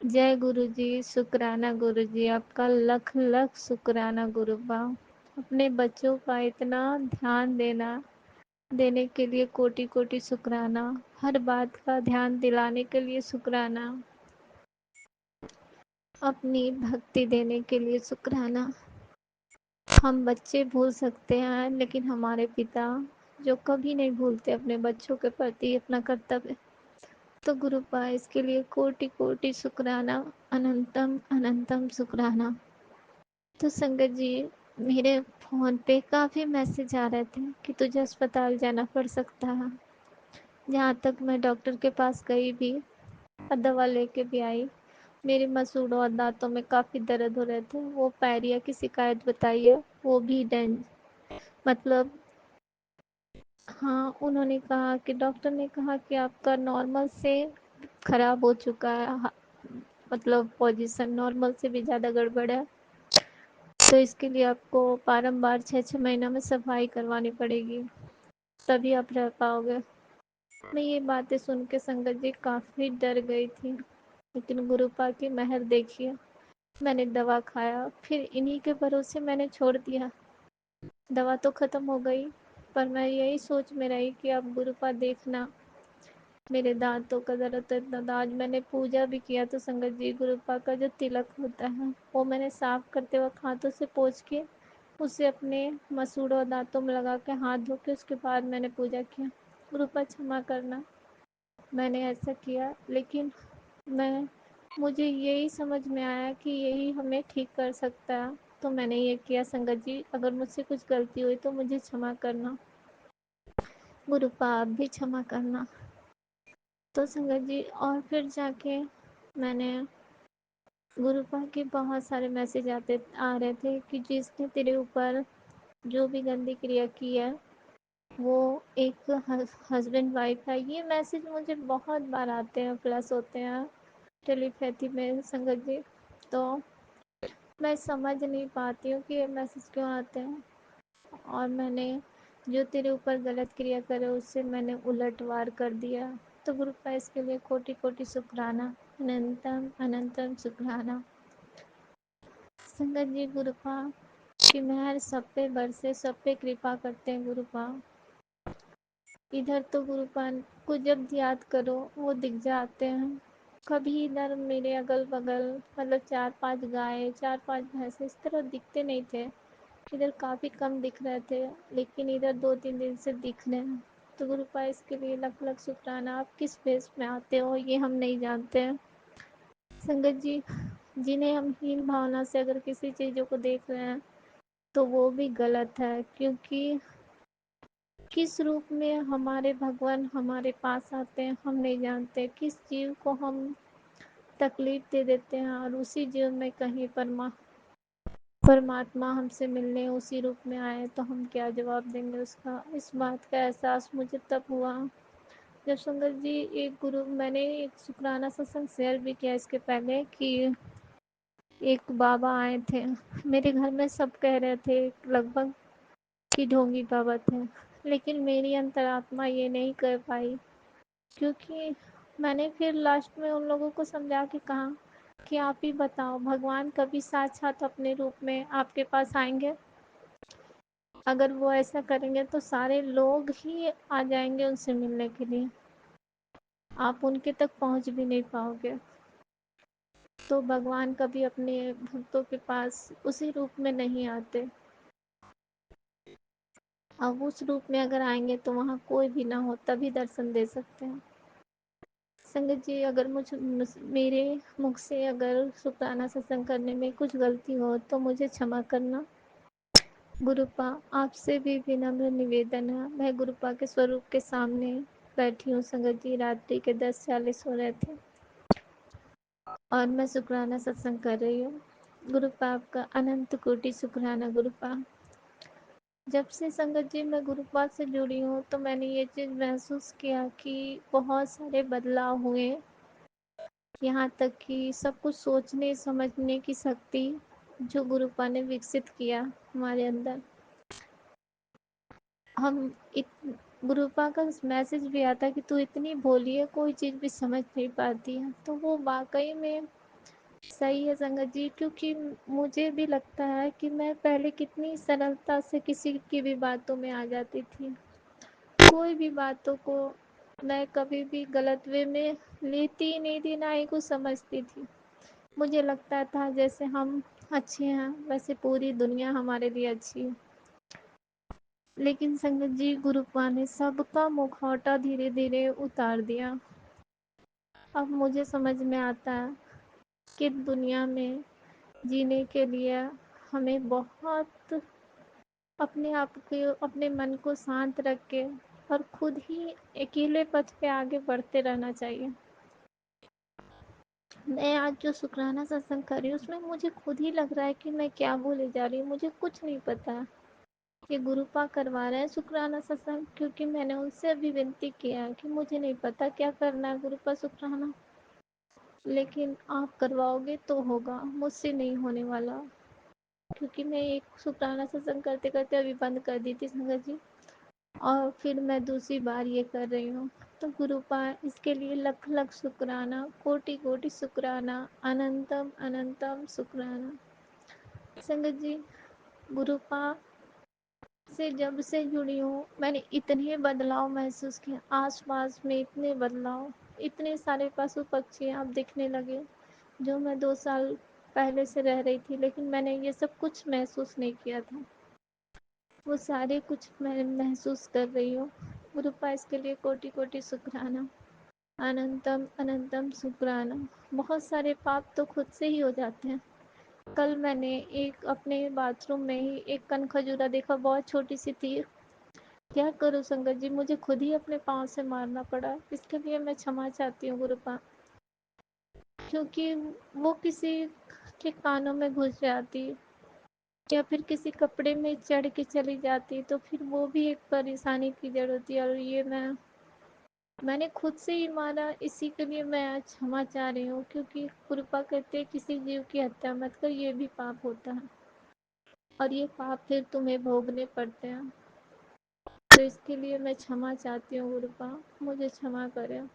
जय गुरु जी। शुक्राना गुरु जी, आपका लख लख शुक्राना गुरुपा। अपने बच्चों का इतना ध्यान देने के लिए कोटि कोटि शुक्राना। हर बात का ध्यान दिलाने के लिए शुक्राना। अपनी भक्ति देने के लिए शुक्राना। हम बच्चे भूल सकते हैं लेकिन हमारे पिता जो कभी नहीं भूलते अपने बच्चों के प्रति अपना कर्तव्य। तो गुरुपा, इसके लिए कोटि कोटि शुक्राना, अनंतम अनंतम शुक्राना। तो संगत जी, मेरे फ़ोन पे काफ़ी मैसेज आ रहे थे कि तुझे अस्पताल जाना पड़ सकता है। जहाँ तक मैं डॉक्टर के पास गई भी और दवा लेके भी आई, मेरे मसूड़ों और दाँतों में काफ़ी दर्द हो रहे थे। वो पायरिया की शिकायत बताई है, वो भी मतलब हाँ, उन्होंने कहा कि डॉक्टर ने कहा कि आपका नॉर्मल से खराब हो चुका है, मतलब पोजीशन नॉर्मल से भी ज़्यादा गड़बड़ है। तो इसके लिए आपको बारंबार 6-6 महीना में सफाई करवानी पड़ेगी, तभी आप रह पाओगे। मैं ये बातें सुन के संगत जी काफ़ी डर गई थी, लेकिन गुरुपा की मेहर देखिए, मैंने दवा खाया, फिर इन्हीं के भरोसे मैंने छोड़ दिया। दवा तो ख़त्म हो गई, पर मैं यही सोच में रही कि अब गुरुपा देखना मेरे दांतों का दर्द तो इतना था। आज मैंने पूजा भी किया तो संगत जी गुरुपा का जो तिलक होता है वो मैंने साफ करते वक्त हाथों से पोंछ के उसे अपने मसूड़ों और दांतों में लगा के हाथ धो के उसके बाद मैंने पूजा किया। गुरुपा क्षमा करना, मैंने ऐसा किया, लेकिन मुझे यही समझ में आया कि यही हमें ठीक कर सकता है, तो मैंने ये किया। संगत जी अगर मुझसे कुछ गलती हुई तो मुझे क्षमा करना, गुरुपा आप भी क्षमा करना। तो संगत जी और फिर जाके मैंने गुरुपा के बहुत सारे मैसेज आ रहे थे कि जिसने तेरे ऊपर जो भी गंदी क्रिया की है वो एक हस्बैंड वाइफ है। ये मैसेज मुझे बहुत बार आते हैं, प्लस होते हैं टेलीपैथी में संगत जी। तो मैं समझ नहीं पाती हूँ कि ये मैसेज क्यों आते हैं, और मैंने जो तेरे ऊपर गलत क्रिया करे उससे मैंने उलटवार कर दिया। तो गुरुपा इसके लिए कोटि कोटि शुक्राना, अनंतम अनंतम शुक्राना। संगत जी गुरुपा की मेहर सब पे बरसे, सब पे कृपा करते हैं गुरुपा। इधर तो गुरुपा को जब याद करो वो दिख जाते हैं। कभी इधर मेरे अगल बगल मतलब 4-5 गाय 4-5 भैंसे इस तरह दिखते नहीं थे, इधर काफ़ी कम दिख रहे थे, लेकिन इधर 2-3 दिन से दिख रहे हैं। तो गुरुपा इसके लिए लख लख शुक्राना। आप किस बेस में आते हो ये हम नहीं जानते हैं संगत जी। जिन्हें हम हीन भावना से अगर किसी चीज़ों को देख रहे हैं तो वो भी गलत है, क्योंकि किस रूप में हमारे भगवान हमारे पास आते हैं हम नहीं जानते। किस जीव को हम तकलीफ दे देते हैं और उसी जीव में कहीं परमात्मा हमसे मिलने उसी रूप में आए तो हम क्या जवाब देंगे उसका। इस बात का एहसास मुझे तब हुआ जब संगत जी मैंने एक शुक्राना सत्संग शेयर भी किया इसके पहले कि एक बाबा आए थे मेरे घर में। सब कह रहे थे लगभग कि ढोंगी बाबा थे, लेकिन मेरी अंतरात्मा ये नहीं कर पाई, क्योंकि मैंने फिर लास्ट में उन लोगों को समझा के कहा कि आप ही बताओ भगवान कभी साक्षात अपने रूप में आपके पास आएंगे? अगर वो ऐसा करेंगे तो सारे लोग ही आ जाएंगे उनसे मिलने के लिए, आप उनके तक पहुंच भी नहीं पाओगे। तो भगवान कभी अपने भक्तों के पास उसी रूप में नहीं आते। अब उस रूप में अगर आएंगे तो वहाँ कोई भी ना हो तभी दर्शन दे सकते हैं। संगत जी अगर मेरे मुख से अगर शुक्राना सत्संग करने में कुछ गलती हो तो मुझे क्षमा करना। गुरुपा आपसे भी विनम्र निवेदन है। मैं गुरुपा के स्वरूप के सामने बैठी हूँ संगत जी। रात्रि के 10:40 हो रहे थे और मैं शुक्राना सत्संग कर रही हूँ। गुरुपा आपका अनंत कोटि शुक्राना गुरुपा। जब से संगत जी मैं गुरुपा से जुड़ी हूँ तो मैंने ये चीज़ महसूस किया कि बहुत सारे बदलाव हुए, यहाँ तक कि सब कुछ सोचने समझने की शक्ति जो गुरुपा ने विकसित किया हमारे अंदर। हम गुरुपा का मैसेज भी आता कि तू इतनी भोली है कोई चीज़ भी समझ नहीं पाती है, तो वो वाकई में सही है संगत जी। क्योंकि मुझे भी लगता है कि मैं पहले कितनी सरलता से किसी की भी बातों में आ जाती थी, कोई भी बातों को मैं कभी भी गलत वे में लेती ही नहीं थी, ना ही कुछ समझती थी। मुझे लगता था जैसे हम अच्छे हैं वैसे पूरी दुनिया हमारे लिए अच्छी है। लेकिन संगत जी गुरुपा ने सबका मुखौटा धीरे धीरे उतार दिया। अब मुझे समझ में आता है कि दुनिया में जीने के लिए हमें बहुत अपने आप के अपने मन को शांत रख के और खुद ही अकेले पथ पे आगे बढ़ते रहना चाहिए। मैं आज जो शुक्राना सत्संग कर रही हूँ उसमें मुझे खुद ही लग रहा है कि मैं क्या बोले जा रही हूँ, मुझे कुछ नहीं पता है। ये गुरुपा करवा रहे हैं शुक्राना सत्संग, क्योंकि मैंने उनसे अभी विनती किया है कि मुझे नहीं पता क्या करना है गुरुपा शुक्राना, लेकिन आप करवाओगे तो होगा, मुझसे नहीं होने वाला। क्योंकि मैं एक शुक्राना सत्संग करते करते अभी बंद कर दी थी संगत जी, और फिर मैं दूसरी बार ये कर रही हूँ। तो गुरुपा इसके लिए लख लख शुक्राना, कोटि कोटि शुक्राना, अनंतम अनंतम शुक्राना। संगत जी, गुरुपा से जब से जुड़ी हूँ मैंने इतने बदलाव महसूस किए, आसपास में इतने बदलाव, इतने सारे पशु पक्षी अब दिखने लगे जो मैं 2 साल पहले से रह रही थी, लेकिन मैंने ये सब कुछ महसूस नहीं किया था। वो सारे कुछ मैं महसूस कर रही हूँ। गुरुपा इसके लिए कोटि कोटि शुक्राना, अनंतम अनंतम शुक्राना। बहुत सारे पाप तो खुद से ही हो जाते हैं। कल मैंने एक अपने बाथरूम में ही एक कनखजूरा देखा, बहुत छोटी सी थी। क्या करूँ संगत जी, मुझे खुद ही अपने पाँव से मारना पड़ा। इसके लिए मैं क्षमा चाहती हूँ गुरुपा, क्योंकि वो किसी के कानों में घुस जाती या फिर किसी कपड़े में चढ़ के चली जाती तो फिर वो भी एक परेशानी की जड़ होती है। और ये मैंने खुद से ही मारा, इसी के लिए मैं आज क्षमा चाह रही हूँ, क्योंकि कृपा करते किसी जीव की हत्या मत कर, ये भी पाप होता है और ये पाप फिर तुम्हें भोगने पड़ते हैं। तो इसके लिए मैं क्षमा चाहती हूँ गुरुपा, मुझे क्षमा करें।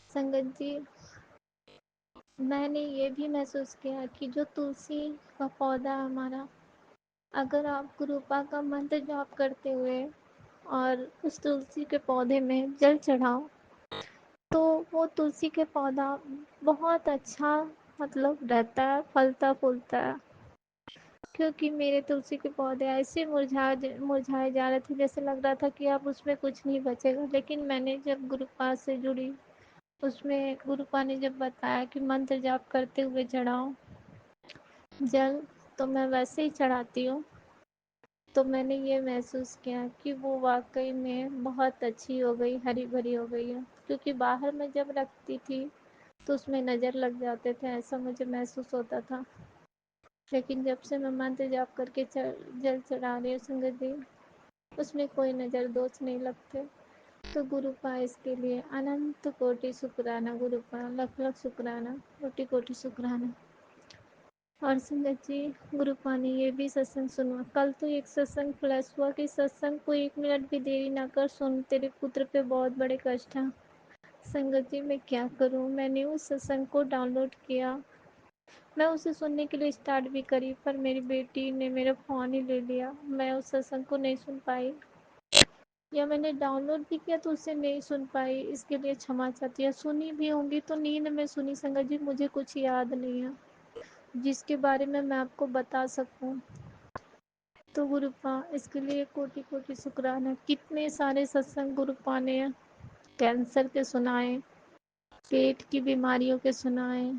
संगत जी, मैंने ये भी महसूस किया कि जो तुलसी का पौधा हमारा, अगर आप गुरुपा का मंत्र जाप करते हुए और उस तुलसी के पौधे में जल चढ़ाओ तो वो तुलसी के पौधा बहुत अच्छा मतलब रहता है, फलता फूलता है। क्योंकि मेरे तुलसी के पौधे ऐसे मुरझाए जा रहे थे, जैसे लग रहा था कि अब उसमें कुछ नहीं बचेगा। लेकिन मैंने जब गुरुपा से जुड़ी, उसमें गुरुपा ने जब बताया कि मंत्र जाप करते हुए चढ़ाओ जल, तो मैं वैसे ही चढ़ाती हूँ। तो मैंने ये महसूस किया कि वो वाकई में बहुत अच्छी हो गई, हरी भरी हो गई है। क्योंकि बाहर में जब रखती थी तो उसमें नज़र लग जाते थे, ऐसा मुझे महसूस होता था। लेकिन जब से मैं मंत्र जाप करके जल चढ़ा रही हूँ संगत जी, उसमें कोई नज़र दोष नहीं लगते। तो गुरुपा इसके लिए अनंत कोटि शुक्राना, गुरुपा लख लख शुक्राना, कोटि कोटि शुक्राना। और संगत जी, गुरुपा ने ये भी सत्संग सुना, कल तो एक सत्संग फ्लैश हुआ कि सत्संग को 1 मिनट भी देरी ना कर सुन, तेरे पुत्र पे बहुत बड़े कष्ट हैं। संगत जी, मैं क्या करूं, मैंने उस सत्संग को डाउनलोड किया, मैं उसे सुनने के लिए स्टार्ट भी करी, पर मेरी बेटी ने मेरा फ़ोन ही ले लिया, मैं उस सत्संग को नहीं सुन पाई। या मैंने डाउनलोड भी किया तो उसे नहीं सुन पाई, इसके लिए क्षमा चाहती हूँ। सुनी भी होंगी तो नींद में सुनी संगत जी, मुझे कुछ याद नहीं है जिसके बारे में मैं आपको बता सकूं। तो गुरुपा इसके लिए कोटि कोटि शुक्राना। कितने सारे सत्संग गुरुपा ने कैंसर के सुनाए, पेट की बीमारियों के सुनाए,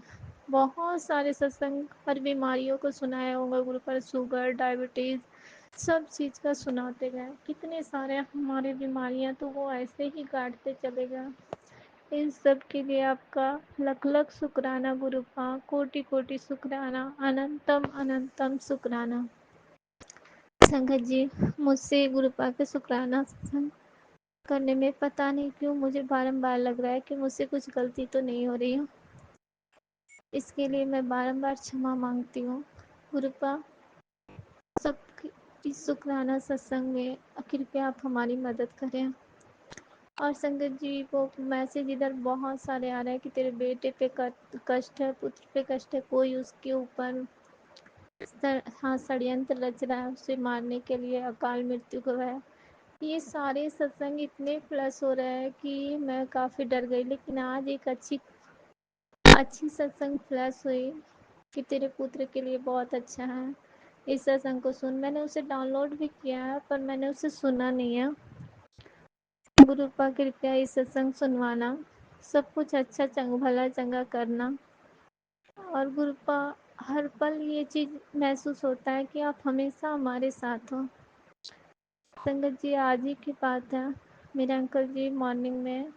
बहुत सारे सत्संग हर बीमारियों को सुनाया होगा गुरुपा, शुगर, डायबिटीज़, सब चीज़ का सुनाते गए। कितने सारे हमारे बीमारियां तो वो ऐसे ही काटते चले गए। इन सब के लिए आपका लख लख शुक्राना गुरुपा, कोटि कोटि शुक्राना, अनंतम अनंतम शुक्राना। संगत जी, मुझसे गुरुपा के शुक्राना सत्संग करने में पता नहीं क्यों मुझे बारंबार लग रहा है कि मुझसे कुछ गलती तो नहीं हो रही है। इसके लिए मैं बारंबार क्षमा मांगती हूँ। गुरुपा, सब इस शुक्राना सत्संग में कृपया आप हमारी मदद करें। और संगत जी, वो मैसेज इधर बहुत सारे आ रहे हैं कि तेरे बेटे पे कष्ट है, पुत्र पे कष्ट है, कोई उसके ऊपर हाँ षड्यंत्र रच रहा है उसे मारने के लिए, अकाल मृत्यु को है। ये सारे सत्संग इतने प्लस हो रहे हैं कि मैं काफ़ी डर गई। लेकिन आज एक अच्छी अच्छी सत्संग फ्लैश हुई कि तेरे पुत्र के लिए बहुत अच्छा है, इस सत्संग को सुन। मैंने उसे डाउनलोड भी किया है पर मैंने उसे सुना नहीं है। गुरुपा कृपया इस सत्संग सुनवाना, सब कुछ अच्छा भला चंगा करना। और गुरुपा, हर पल ये चीज़ महसूस होता है कि आप हमेशा हमारे साथ हो। संगत जी, आज ही की बात है, मेरे अंकल जी मॉर्निंग में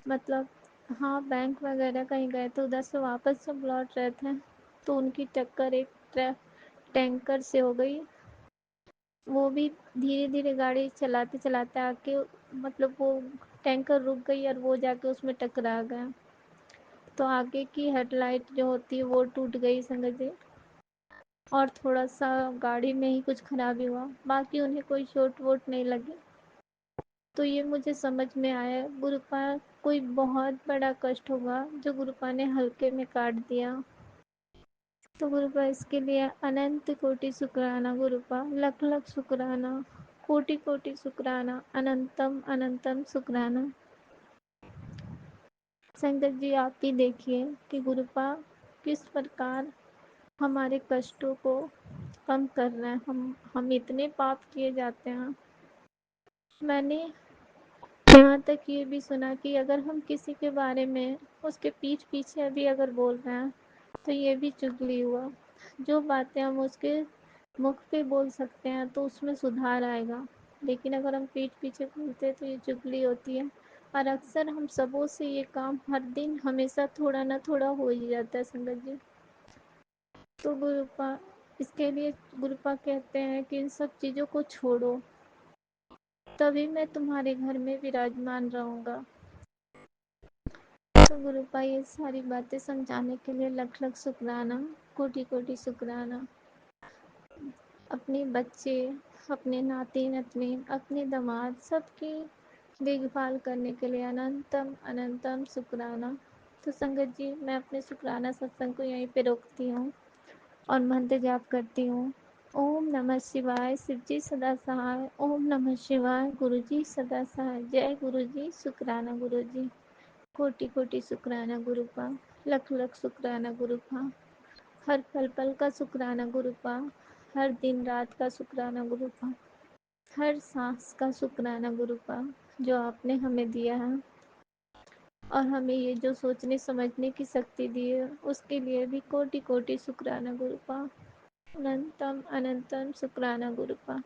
मतलब हाँ, बैंक वगैरह कहीं गए थे, उधर से वापस जब लौट रहे थे तो उनकी टक्कर एक टैंकर से हो गई। वो भी धीरे-धीरे गाड़ी चलाते-चलाते आके मतलब वो टैंकर रुक गई और वो जाके उसमें टकरा गया। तो आगे की हेडलाइट जो होती है वो टूट गई संगत जी, और थोड़ा-सा गाड़ी में ही कुछ खराबी हुआ। बाकी उन्हें कोई चोट-वोट नहीं लगी। तो ये मुझे समझ में आया, गुरुपा कोई बहुत बड़ा कष्ट होगा जो गुरुपा ने हल्के में काट दिया। तो गुरुपा इसके लिए अनंत कोटि शुक्राना गुरुपा, लख लख शुक्राना, कोटि कोटि शुक्राना, अनंतम अनंतम शुक्राना। संगत जी आप ही देखिए कि गुरुपा किस प्रकार हमारे कष्टों को कम कर रहे हैं। हम इतने पाप किए जाते हैं। मैंने यहाँ तक ये भी सुना कि अगर हम किसी के बारे में उसके पीठ पीछे भी अगर बोल रहे हैं तो ये भी चुगली हुआ। जो बातें हम उसके मुख पे बोल सकते हैं तो उसमें सुधार आएगा, लेकिन अगर हम पीठ पीछे बोलते हैं तो ये चुगली होती है। और अक्सर हम सबों से ये काम हर दिन हमेशा थोड़ा ना थोड़ा हो ही जाता है संगत जी। तो गुरुपा इसके लिए गुरुपा कहते हैं कि इन सब चीज़ों को छोड़ो, तभी मैं तुम्हारे घर में विराजमान रहूँगा। तो गुरुपा ये सारी बातें समझाने के लिए लख लख शुक्राना, कोटि कोटि शुक्राना। अपने बच्चे, अपने नाती नतनी, अपने दामाद सबकी देखभाल करने के लिए अनंतम अनंतम शुक्राना। तो संगत जी मैं अपने शुक्राना सत्संग को यहीं पे रोकती हूँ और मंत्र जाप करती हूँ। ओम नमः शिवाय, शिवजी सदा सहाय। ओम नमः शिवाय, गुरुजी सदा सहाय। जय गुरुजी, शुक्राना गुरुजी, कोटि कोटि शुक्राना गुरुपा, लख लख शुक्राना गुरुपा, हर पल पल का शुक्राना गुरुपा, हर दिन रात का शुक्राना गुरुपा, हर सांस का शुक्राना गुरुपा जो आपने हमें दिया है, और हमें ये जो सोचने समझने की शक्ति दी है उसके लिए भी कोटि कोटि शुक्राना गुरुपा, अनंतम अनंतम शुक्राना गुरुपा।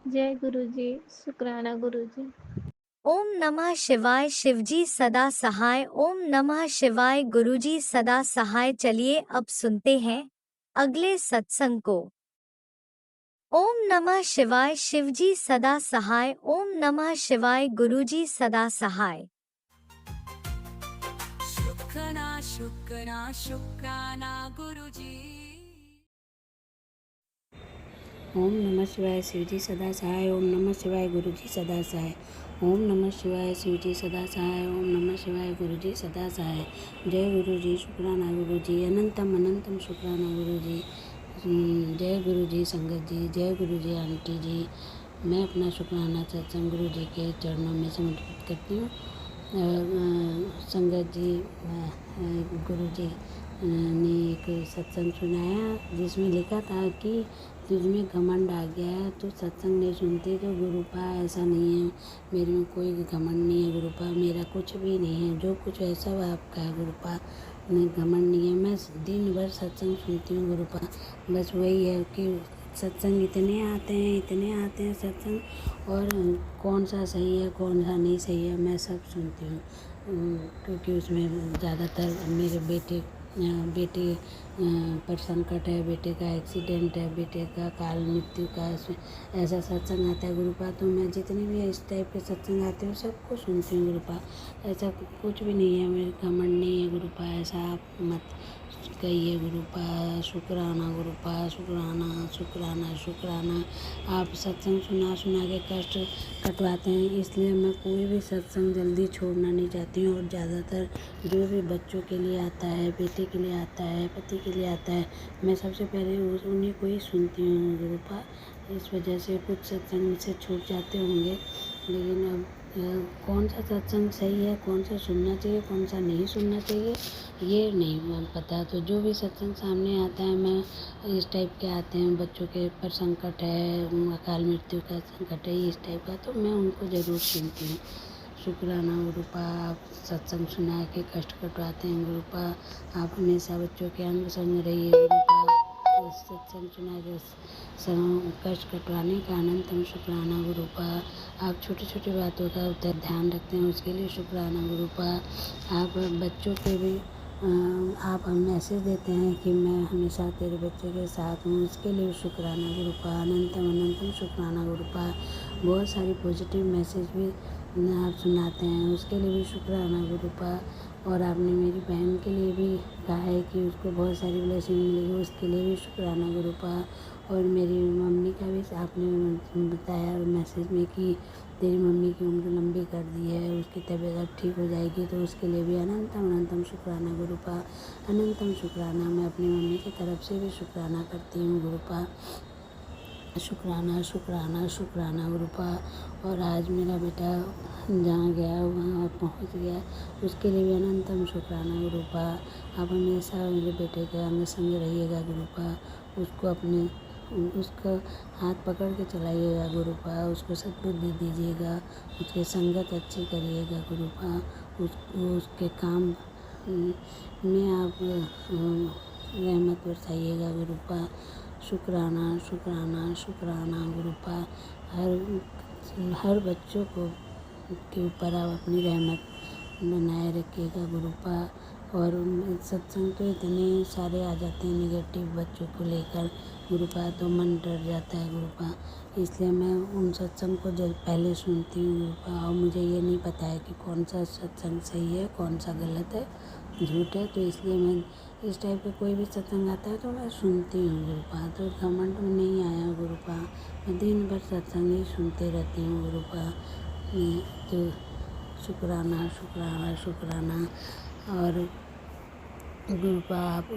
जय गुरुजी, शुक्राना गुरुजी। ओम नमः शिवाय, शिवजी सदा सहाय। ओम नमः शिवाय, गुरुजी सदा सहाय। चलिए अब सुनते हैं अगले सत्संग को। ओम नमः शिवाय, शिवजी सदा सहाय। ओम नमः शिवाय, गुरुजी सदा सहाय। शुक्राना शुक्राना शुक्राना गुरुजी। ओम नमः शिवाय, शिवजी सदा सहाय। ओम नमः शिवाय, गुरुजी सदा सहाय। ओम नमः शिवाय, शिवजी सदा सहाय। ओम नमः शिवाय, गुरुजी सदा सहाय। जय गुरुजी, शुक्राना गुरुजी, अनंतम अनंतम शुक्राना गुरुजी। जय गुरुजी संगत जी, जय गुरुजी आंटी जी। मैं अपना शुक्राना सत्संग गुरु जी के चरणों में समर्पित करती हूँ। संगत जी, गुरु जी ने एक सत्संग सुनाया जिसमें लिखा था कि तुझमें घमंड आ गया है तो सत्संग नहीं सुनती। तो गुरुपा ऐसा नहीं है, मेरे में कोई घमंड नहीं है गुरुपा, मेरा कुछ भी नहीं है, जो कुछ है सब आपका है गुरुपा, नहीं घमंड नहीं है। मैं दिन भर सत्संग सुनती हूँ गुरुपा, बस वही है कि सत्संग इतने आते हैं सत्संग, और कौन सा सही है कौन सा नहीं सही है मैं सब सुनती हूँ, क्योंकि उसमें ज़्यादातर मेरे बेटे पर संकट है, बेटे का एक्सीडेंट है, बेटे का काल मृत्यु का ऐसा सत्संग आता है गुरुपा। तो मैं जितने भी इस टाइप के सत्संग आते हैं सबको सुनती हूँ गुरुपा, ऐसा कुछ भी नहीं है, मेरे घमंड नहीं है गुरुपा, ऐसा आप मत कहिए गुरुपा। शुक्राना गुरुपा, शुक्राना शुक्राना शुक्राना। आप सत्संग सुना के कष्ट कटवाते हैं, इसलिए मैं कोई भी सत्संग जल्दी छोड़ना नहीं चाहती हूँ। और ज़्यादातर जो भी बच्चों के लिए आता है, बेटे के लिए आता है, पति के लिए आता है, मैं सबसे पहले उन्हीं को ही सुनती हूँ गुरुपा। इस वजह से कुछ सत्संग मुझसे छूट जाते होंगे, लेकिन अब कौन सा सत्संग सही है, कौन सा सुनना चाहिए, कौन सा नहीं सुनना चाहिए, ये नहीं पता। तो जो भी सत्संग सामने आता है, मैं इस टाइप के आते हैं, बच्चों के पर संकट है, अकाल मृत्यु का संकट है, इस टाइप का, तो मैं उनको ज़रूर सुनती हूँ। शुक्राना गुरुपा, आप सत्संग सुना के कष्ट कटवाते हैं गुरुपा, आप हमेशा बच्चों के अंग संग रहिए गुरुपा, सत्संग सुना के कष्ट कटवाने का अनंतम शुक्राना गुरुपा। आप छोटी छोटी बातों का उतर ध्यान रखते हैं, उसके लिए शुक्राना गुरुपा। आप बच्चों के भी आप हम मैसेज देते हैं कि मैं हमेशा तेरे बच्चे के साथ हूँ, उसके लिए शुक्राना गुरुपा। अनंतम अनंतम शुक्राना गुरुपा। बहुत सारी पॉजिटिव मैसेज भी आप सुनाते हैं, उसके लिए भी शुक्राना गुरुपा। और आपने मेरी बहन के लिए भी कहा है कि उसको बहुत सारी ब्लेसिंग मिलेगी, उसके लिए भी शुक्राना गुरुपा। और मेरी मम्मी का भी आपने बताया मैसेज में कि तेरी मम्मी की उम्र लंबी कर दी है, उसकी तबीयत अब ठीक हो जाएगी, तो उसके लिए भी अनंतम अनंतम शुक्राना गुरुपा। अनंतम शुक्राना। मैं अपनी मम्मी की तरफ से भी शुक्राना करती हूँ गुरुपा। शुक्राना शुक्राना शुक्राना गुरुपा। और आज मेरा बेटा जहाँ गया वहाँ पहुँच गया, उसके लिए भी अनंतम शुक्राना गुरुपा। आप हमेशा मेरे बेटे के अंग संग रहिएगा गुरुपा। उसको अपने उसका हाथ पकड़ के चलाइएगा गुरुपा, उसको सद्बुद्धि दीजिएगा, उसकी संगत अच्छी करिएगा गुरुपा। उसके काम में आप रहमत बरसाइएगा गुरुपा। शुक्राना शुक्राना शुक्राना गुरुपा। हर बच्चों को के ऊपर आप अपनी रहमत बनाए रखिएगा गुरुपा। और सत्संग तो इतने सारे आ जाते हैं निगेटिव बच्चों को लेकर गुरुपा, तो मन डर जाता है गुरुपा। इसलिए मैं उन सत्संग को जब पहले सुनती हूँ गुरुपा, और मुझे ये नहीं पता है कि कौन सा सत्संग सही है कौन सा गलत है झूठ है, तो इसलिए मैं इस टाइप का कोई भी सत्संग आता है तो मैं सुनती हूँ गुरुपा। तो घमंड में नहीं आया गुरुपा, मैं दिन भर सत्संग ही सुनते रहती हूँ गुरुपा। तो शुक्राना शुक्राना शुक्राना। और गुरुपा आप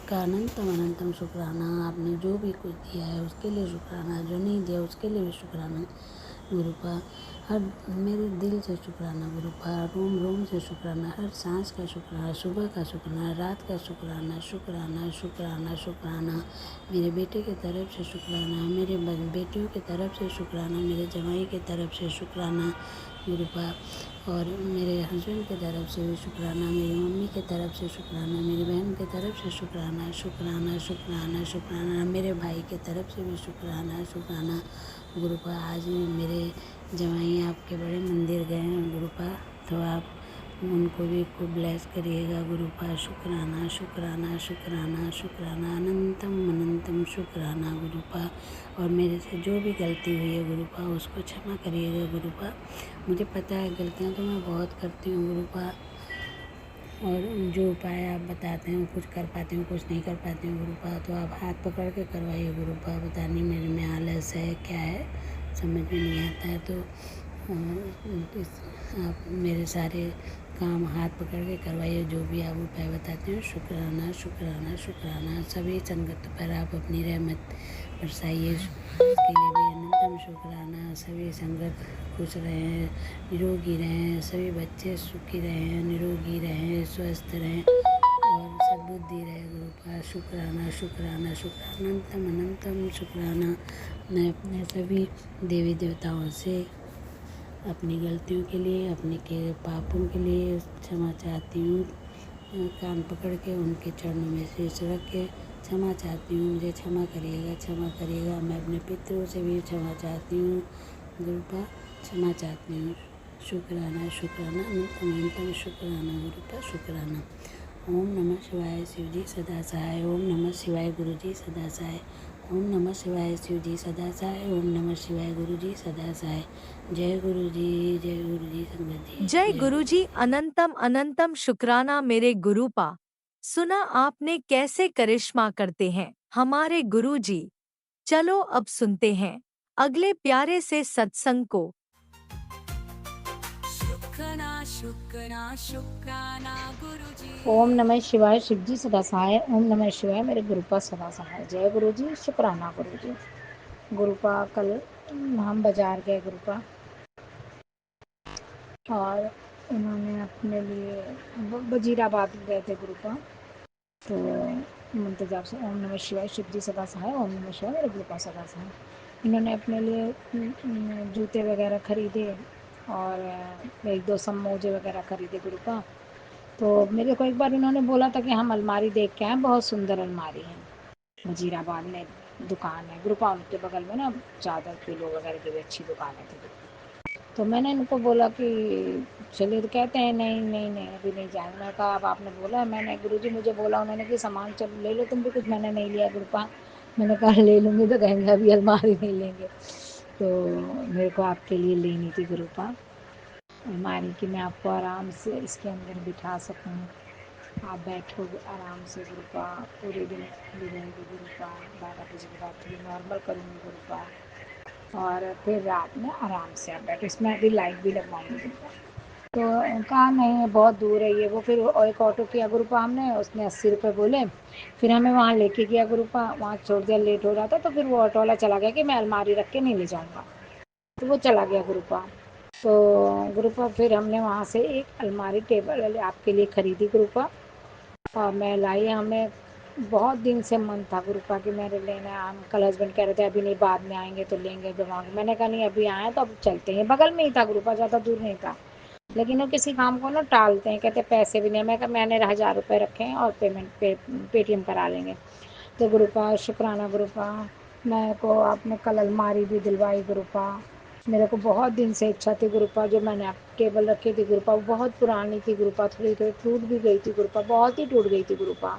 का अनंतम अनंतम शुक्राना। आपने जो भी कुछ दिया है उसके लिए शुक्राना, जो नहीं दिया उसके लिए भी शुक्राना गुरुपा। हर मेरे दिल से शुक्राना गुरुपा, रोम रोम से शुक्राना, हर सांस का शुक्राना, सुबह का शुक्राना, रात का शुक्राना, शुक्राना शुक्राना शुक्राना। मेरे बेटे की तरफ से शुक्राना, मेरे बेटियों की तरफ से शुक्राना, मेरे जमाई की तरफ से शुक्राना गुरुपा। और मेरे हस्बैंड की तरफ से भी शुक्राना, मेरी मम्मी की तरफ से शुक्राना, मेरी बहन की तरफ से शुक्राना शुक्राना शुक्राना शुक्राना, मेरे भाई की तरफ से भी शुक्राना शुक्राना गुरुपा। आज मेरे जवाई आपके बड़े मंदिर गए हैं गुरुपा, तो आप उनको भी खूब ब्लेस करिएगा गुरुपा। शुक्राना शुक्राना शुक्राना शुक्राना। अनंतम अनंतम शुक्राना गुरुपा। और मेरे से जो भी गलती हुई है गुरुपा उसको क्षमा करिएगा गुरुपा। मुझे पता है गलतियाँ तो मैं बहुत करती हूँ गुरुपा, और जो उपाय आप बताते हैं कुछ कर पाती हूँ कुछ नहीं कर पाती हूँ गुरुपा, तो आप हाथ पकड़ के करवाइए गुरुपा। पता नहीं मेरे में आलस है क्या है समझ में नहीं आता है, तो आप मेरे सारे काम हाथ पकड़ के करवाइए, जो भी आप उपाय बताते हैं। शुक्राना शुक्राना शुक्राना। सभी संगत पर आप अपनी रहमत बरसाइए, उसके लिए भी अनंतम शुक्राना। सभी संगत खुश रहें, निरोगी रहें, सभी बच्चे सुखी रहें, निरोगी रहें, स्वस्थ रहें और सद्बुद्धि रहे गुरुपा। शुक्राना शुक्राना शुक्राना। अनंतम अनंतम शुक्राना। मैं अपने सभी देवी देवताओं से अपनी गलतियों के लिए, अपने के पापों के लिए क्षमा चाहती हूँ। कान पकड़ के उनके चरणों में शीश रख के क्षमा चाहती हूँ, मुझे क्षमा करिएगा क्षमा करिएगा। मैं अपने पितरों से भी क्षमा चाहती हूँ गुरुपा, क्षमा चाहती हूँ। शुक्राना शुक्राना अनंतम अनंतम शुक्राना गुरुपा शुक्राना। ओम नमः शिवाय शिवजी सदा सहाय। ओम नमः शिवाय गुरुजी सदा सहाय। ओम नमः शिवाय शिवजी सदा सहाय। ओम नमः शिवाय गुरुजी सदा सहाय। जय गुरुजी संगत जी जय गुरुजी। अनंतम अनंतम शुक्राना मेरे गुरुपा। सुना आपने कैसे करिश्मा करते हैं हमारे गुरुजी। चलो अब सुनते हैं अगले प्यारे से सत्संग को। शुक्राना शुक्राना शुक्राना गुरुजी। ओम नमः शिवाय शिवजी सदा सहाय। ओम नमः शिवाय मेरे गुरुपा सदा सहाय। जय गुरुजी शुक्राना गुरुजी। गुरुपा कल हम बाजार गए गुरुपा, और उन्होंने अपने लिए वजीराबाद गए थे गुरुपा, तो मुंतजाब से ओम नमः शिवाय शिवजी सदा सहाय। ओम नमः शिवाय मेरे गुरुपा सदा सहाय। इन्होंने अपने लिए जूते वगैरह खरीदे और एक दो समोजे वगैरह खरीदे गुरुपा। तो मेरे को एक बार उन्होंने बोला था कि हम अलमारी देख के आए, बहुत सुंदर अलमारी है। वजीराबाद में दुकान है गुरुपा, उनके बगल में ना चादर पिलो वगैरह की भी अच्छी दुकानें थी। तो मैंने इनको बोला कि चलिए, तो कहते हैं नहीं नहीं नहीं अभी नहीं जाएंगे। मैंने कहा अब आपने बोला, मैंने गुरुजी मुझे बोला उन्होंने कि सामान चल ले लो तुम भी कुछ, मैंने नहीं लिया गुरुपा। मैंने कहा ले लूँगी तो कहेंगे अभी अलमारी नहीं लेंगे, तो मेरे को आपके लिए लेनी थी गुरुपा अलमारी की, मैं आपको आराम से इसके अंदर बिठा सकूँ, आप बैठोगे आराम से गुरुपा, पूरे दिन खुली रहेगी गुरुपा, 12 बजे के बाद थोड़ी नॉर्मल करूँगी गुरुपा, और फिर रात में आराम से आप बैठो, इसमें अभी लाइट भी लगवाऊंगी गुरुपा। तो कहा नहीं बहुत दूर है ये वो, फिर एक ऑटो किया गुरुपा हमने, उसने 80 रुपये बोले, फिर हमें वहाँ लेके गया गुरुपा, वहाँ छोड़ दिया, लेट हो रहा था, तो फिर वो ऑटो वाला चला गया कि मैं अलमारी रख के नहीं ले जाऊँगा, तो वो चला गया गुरुपा। तो गुरुपा फिर हमने वहाँ से एक अलमारी टेबल आपके लिए खरीदी गुरुपा, और मैं लाई, हमें बहुत दिन से मन था गुरुपा कि मेरे लेना है, अंकल हस्बैंड कह रहे थे अभी नहीं बाद में आएंगे तो लेंगे दिमाग, मैंने कहा नहीं अभी आए तो अब चलते हैं, बगल में ही था गुरुपा, ज़्यादा दूर नहीं था, लेकिन वो किसी काम को ना टालते हैं, कहते पैसे भी नहीं, मैं कहा मैंने 1000 रुपये रखे हैं और पेटीएम करा लेंगे। तो गुरुपा शुक्राना गुरुपा, मेरे को आपने कल अलमारी भी दिलवाई गुरुपा, मेरे को बहुत दिन से इच्छा थी गुरुपा, जो मैंने आप टेबल रखी थी गुरुपा वो बहुत पुरानी थी गुरुपा, थोड़ी थोड़ी टूट भी गई थी गुरुपा, बहुत ही टूट गई थी गुरुपा,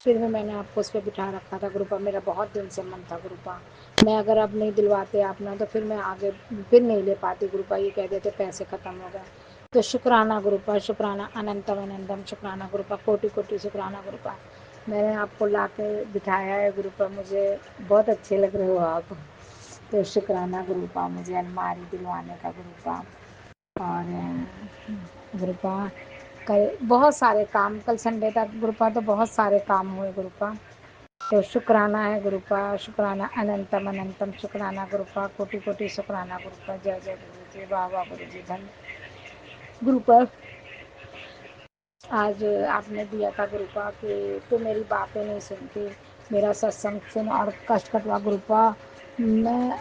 फिर भी मैंने आपको उस पर बिठा रखा था गुरुपा, मेरा बहुत दिन से मन था गुरुपा, मैं अगर अब नहीं दिलवाते आप ना तो फिर मैं आगे फिर नहीं ले पाती गुरुपा, ये कह देते पैसे ख़त्म हो गए। तो शुक्राना गुरुपा, शुक्राना अनंतम अनंतम शुक्राना गुरुपा, कोटि कोटि शुक्राना गुरुपा, मैंने आपको ला के बिठाया है गुरुपा, मुझे बहुत अच्छे लग रहे हो आप, तो शुक्राना गुरुपा मुझे अलमारी दिलवाने का गुरुपा। और गुरुपा कल बहुत सारे काम, कल संडे था गुरुपा, तो बहुत सारे काम हुए गुरुपा, तो शुक्राना है गुरुपा, शुक्राना अनंतम अनंतम शुक्राना गुरुपा, कोटि कोटि शुक्राना गुरुपा, जय जय गुरु जी, वाह वाह गुरु जी, धन्य गुरुपा। आज आपने दिया था गुरुपा कि तू मेरी बातें नहीं सुनती, मेरा सत्संग सुन और कष्ट कटवा गुरुपा, मैं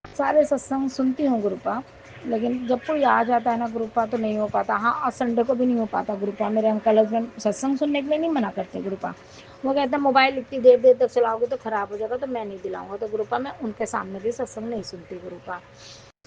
सारे सत्संग सुनती हूँ गुरुपा, लेकिन जब कोई आ जाता है ना गुरुपा तो नहीं हो पाता, हाँ और संडे को भी नहीं हो पाता गुरुपा, मेरे अंकल हस्बैंड सत्संग सुनने के लिए नहीं मना करते गुरुपा, वो कहते हैं मोबाइल इतनी देर देर तक चलाओगे तो ख़राब हो जाएगा, तो मैं नहीं दिलाऊंगा, तो गुरुपा मैं उनके सामने भी सत्संग नहीं सुनती गुरुपा,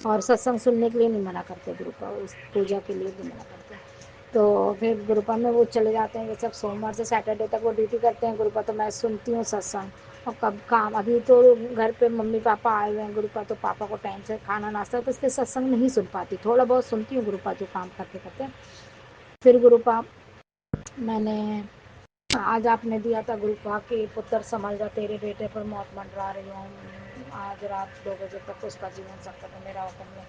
और सत्संग सुनने के लिए नहीं मना करते गुरुपा, उस पूजा के लिए भी मना करते। तो फिर गुरुपा में वो चले जाते हैं, ये सब सोमवार से सैटरडे तक वो ड्यूटी करते हैं गुरुपा, तो मैं सुनती हूँ सत्संग, और कब काम, अभी तो घर पे मम्मी पापा आए हुए हैं गुरुपा, तो पापा को टाइम से खाना नाश्ता, तो इसलिए सत्संग नहीं सुन पाती, थोड़ा बहुत सुनती हूँ गुरुपा जो काम करते करते। फिर गुरुपा मैंने आज आपने दिया था गुरुपा कि पुत्र समझ जा तेरे बेटे पर मौत मंडरा रही हूँ, आज रात 2 बजे तक उसका जीवन संकट है, मेरा हुक्म है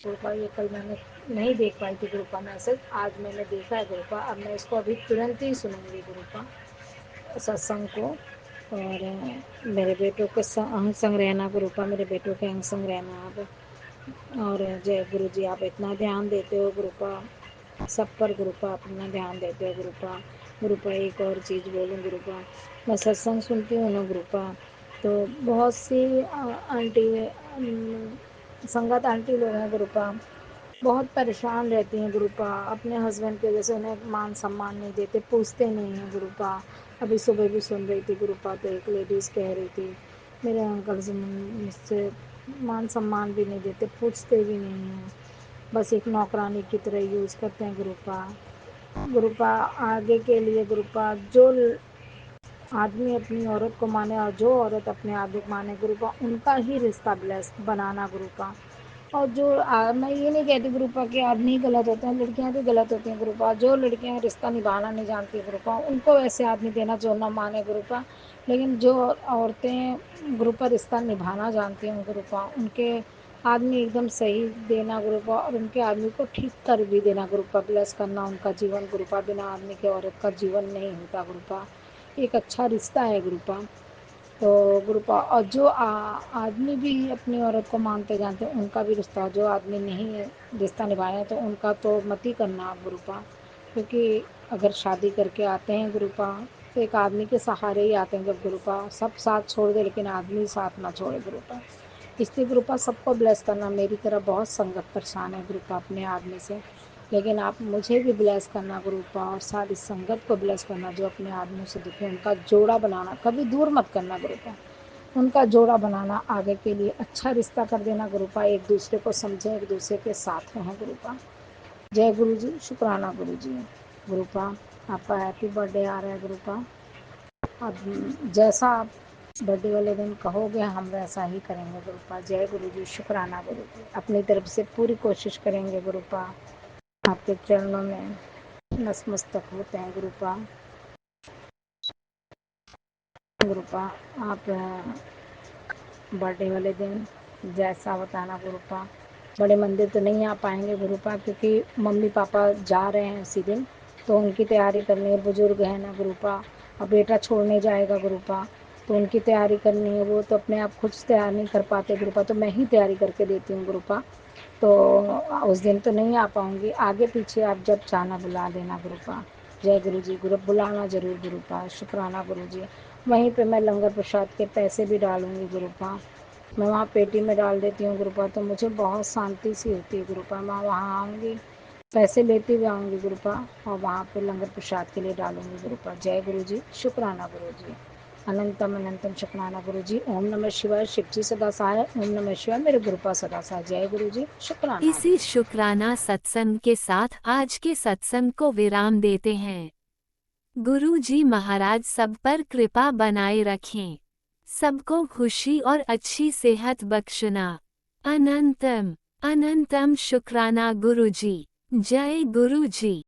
गुरुपा, ये कल मैंने नहीं देख पाई थी गुरुपा मैसेज, आज मैंने देखा है गुरुपा, अब मैं इसको अभी तुरंत ही सुनूंगी गुरुपा सत्संग को, और मेरे बेटों के अंग संग रहना गुरुपा, मेरे बेटों के अंग संग रहना आप, और जय गुरु जी, आप इतना ध्यान देते हो गुरुपा, सब पर गुरुपा अपना ध्यान देते हो गुरुपा। गुरुपा एक और चीज़ बोलूँ गुरुपा, मैं सत्संग सुनती हूँ ना गुरुपा, तो बहुत सी आंटी संगत आंटी लोग हैं गुरुपा, बहुत परेशान रहती हैं गुरुपा, अपने हस्बैंड की वजह से उन्हें मान सम्मान नहीं देते, पूछते नहीं हैं गुरुपा, अभी सुबह भी सुन रही थी गुरुपा, तो एक लेडीज़ कह रही थी मेरे अंकल से मुझसे मान सम्मान भी नहीं देते, पूछते भी नहीं हैं, बस एक नौकरानी की तरह यूज़ करते हैं गुरुपा। गुरुपा आगे के लिए गुरुपा, जो आदमी अपनी औरत को माने और जो औरत अपने आदमी को माने गुरुपा, उनका ही रिश्ता ब्लेस बनाना गुरुपा, और जो मैं ये नहीं कहती गुरुपा कि आदमी गलत होते हैं, लड़कियां भी गलत होती हैं गुरुपा, जो लड़कियां रिश्ता निभाना नहीं जानती गुरुपा उनको ऐसे आदमी देना जो ना माने गुरुपा, लेकिन जो औरतें गुरुपा रिश्ता निभाना जानती हैं गुरुपा, उनके आदमी एकदम सही देना गुरुपा, और उनके आदमी को ठीक कर भी देना गुरुपा, ब्लेस करना उनका जीवन गुरुपा, बिना आदमी के औरत का जीवन नहीं होता गुरुपा, एक अच्छा रिश्ता है गुरुपा। तो गुरुपा, और जो आदमी भी अपनी औरत को मानते जानते हैं उनका भी रिश्ता, जो आदमी नहीं रिश्ता निभाया तो उनका तो मत ही करना आप गुरुपा, क्योंकि अगर शादी करके आते हैं गुरुपा तो एक आदमी के सहारे ही आते हैं, जब गुरुपा सब साथ छोड़ दे लेकिन आदमी साथ ना छोड़े गुरुपा, इसलिए गुरुपा सबको ब्लेस करना, मेरी तरह बहुत संगत परेशान है गुरुपा अपने आदमी से, लेकिन आप मुझे भी ब्लेस करना गुरुपा, और सारी संगत को ब्लेस करना जो अपने आदमियों से दुखी, उनका जोड़ा बनाना, कभी दूर मत करना गुरुपा, उनका जोड़ा बनाना, आगे के लिए अच्छा रिश्ता कर देना गुरुपा, एक दूसरे को समझें, एक दूसरे के साथ रहें गुरुपा। जय गुरु जी, शुक्राना गुरु जी। गुरुपा आपका हैप्पी बर्थडे आ रहा है गुरुपा, अब जैसा आप बर्थडे वाले दिन कहोगे हम वैसा ही करेंगे गुरुपा। जय गुरु जी, शुक्राना गुरु जी। अपनी तरफ से पूरी कोशिश करेंगे गुरुपा, आपके चरणों में नतमस्तक होते हैं गुरुपा। गुरुपा आप बर्थडे वाले दिन जैसा बताना गुरुपा। बड़े मंदिर तो नहीं आ पाएंगे गुरुपा, क्योंकि मम्मी पापा जा रहे हैं उसी दिन, तो उनकी तैयारी करनी है, बुजुर्ग है ना गुरुपा, और बेटा छोड़ने जाएगा गुरुपा, तो उनकी तैयारी करनी है, वो तो अपने आप खुद तैयार नहीं कर पाते गुरुपा, तो मैं ही तैयारी करके देती हूँ गुरुपा। तो उस दिन तो नहीं आ पाऊँगी, आगे पीछे आप जब चाहना बुला देना गुरुपा। जय गुरु जी, गुरु बुलाना जरूर गुरुपा, शुक्राना गुरु जी। वहीं पे मैं लंगर प्रसाद के पैसे भी डालूंगी गुरुपा, मैं वहाँ पेटी में डाल देती हूँ गुरुपा, तो मुझे बहुत शांति सी होती है गुरुपा। मैं वहाँ आऊँगी, पैसे लेती हुए आऊँगी गुरुपा, और वहाँ पे लंगर प्रसाद के लिए डालूंगी गुरुपा। जय गुरु जी, शुक्राना गुरु जी। अनंतम अनंतम शुक्राना गुरु जी। ओम नमः शिवाय, शिव जी सदा सहाय। ओम नमः शिवाय, मेरे गुरुपा सदा सहाय। जय गुरु जी, शुक्राना। इसी शुक्राना सत्संग के साथ आज के सत्संग को विराम देते हैं। गुरु जी महाराज सब पर कृपा बनाए रखें, सबको खुशी और अच्छी सेहत बख्शना। अनंतम अनंतम शुक्राना गुरु जी। जय गुरु जी।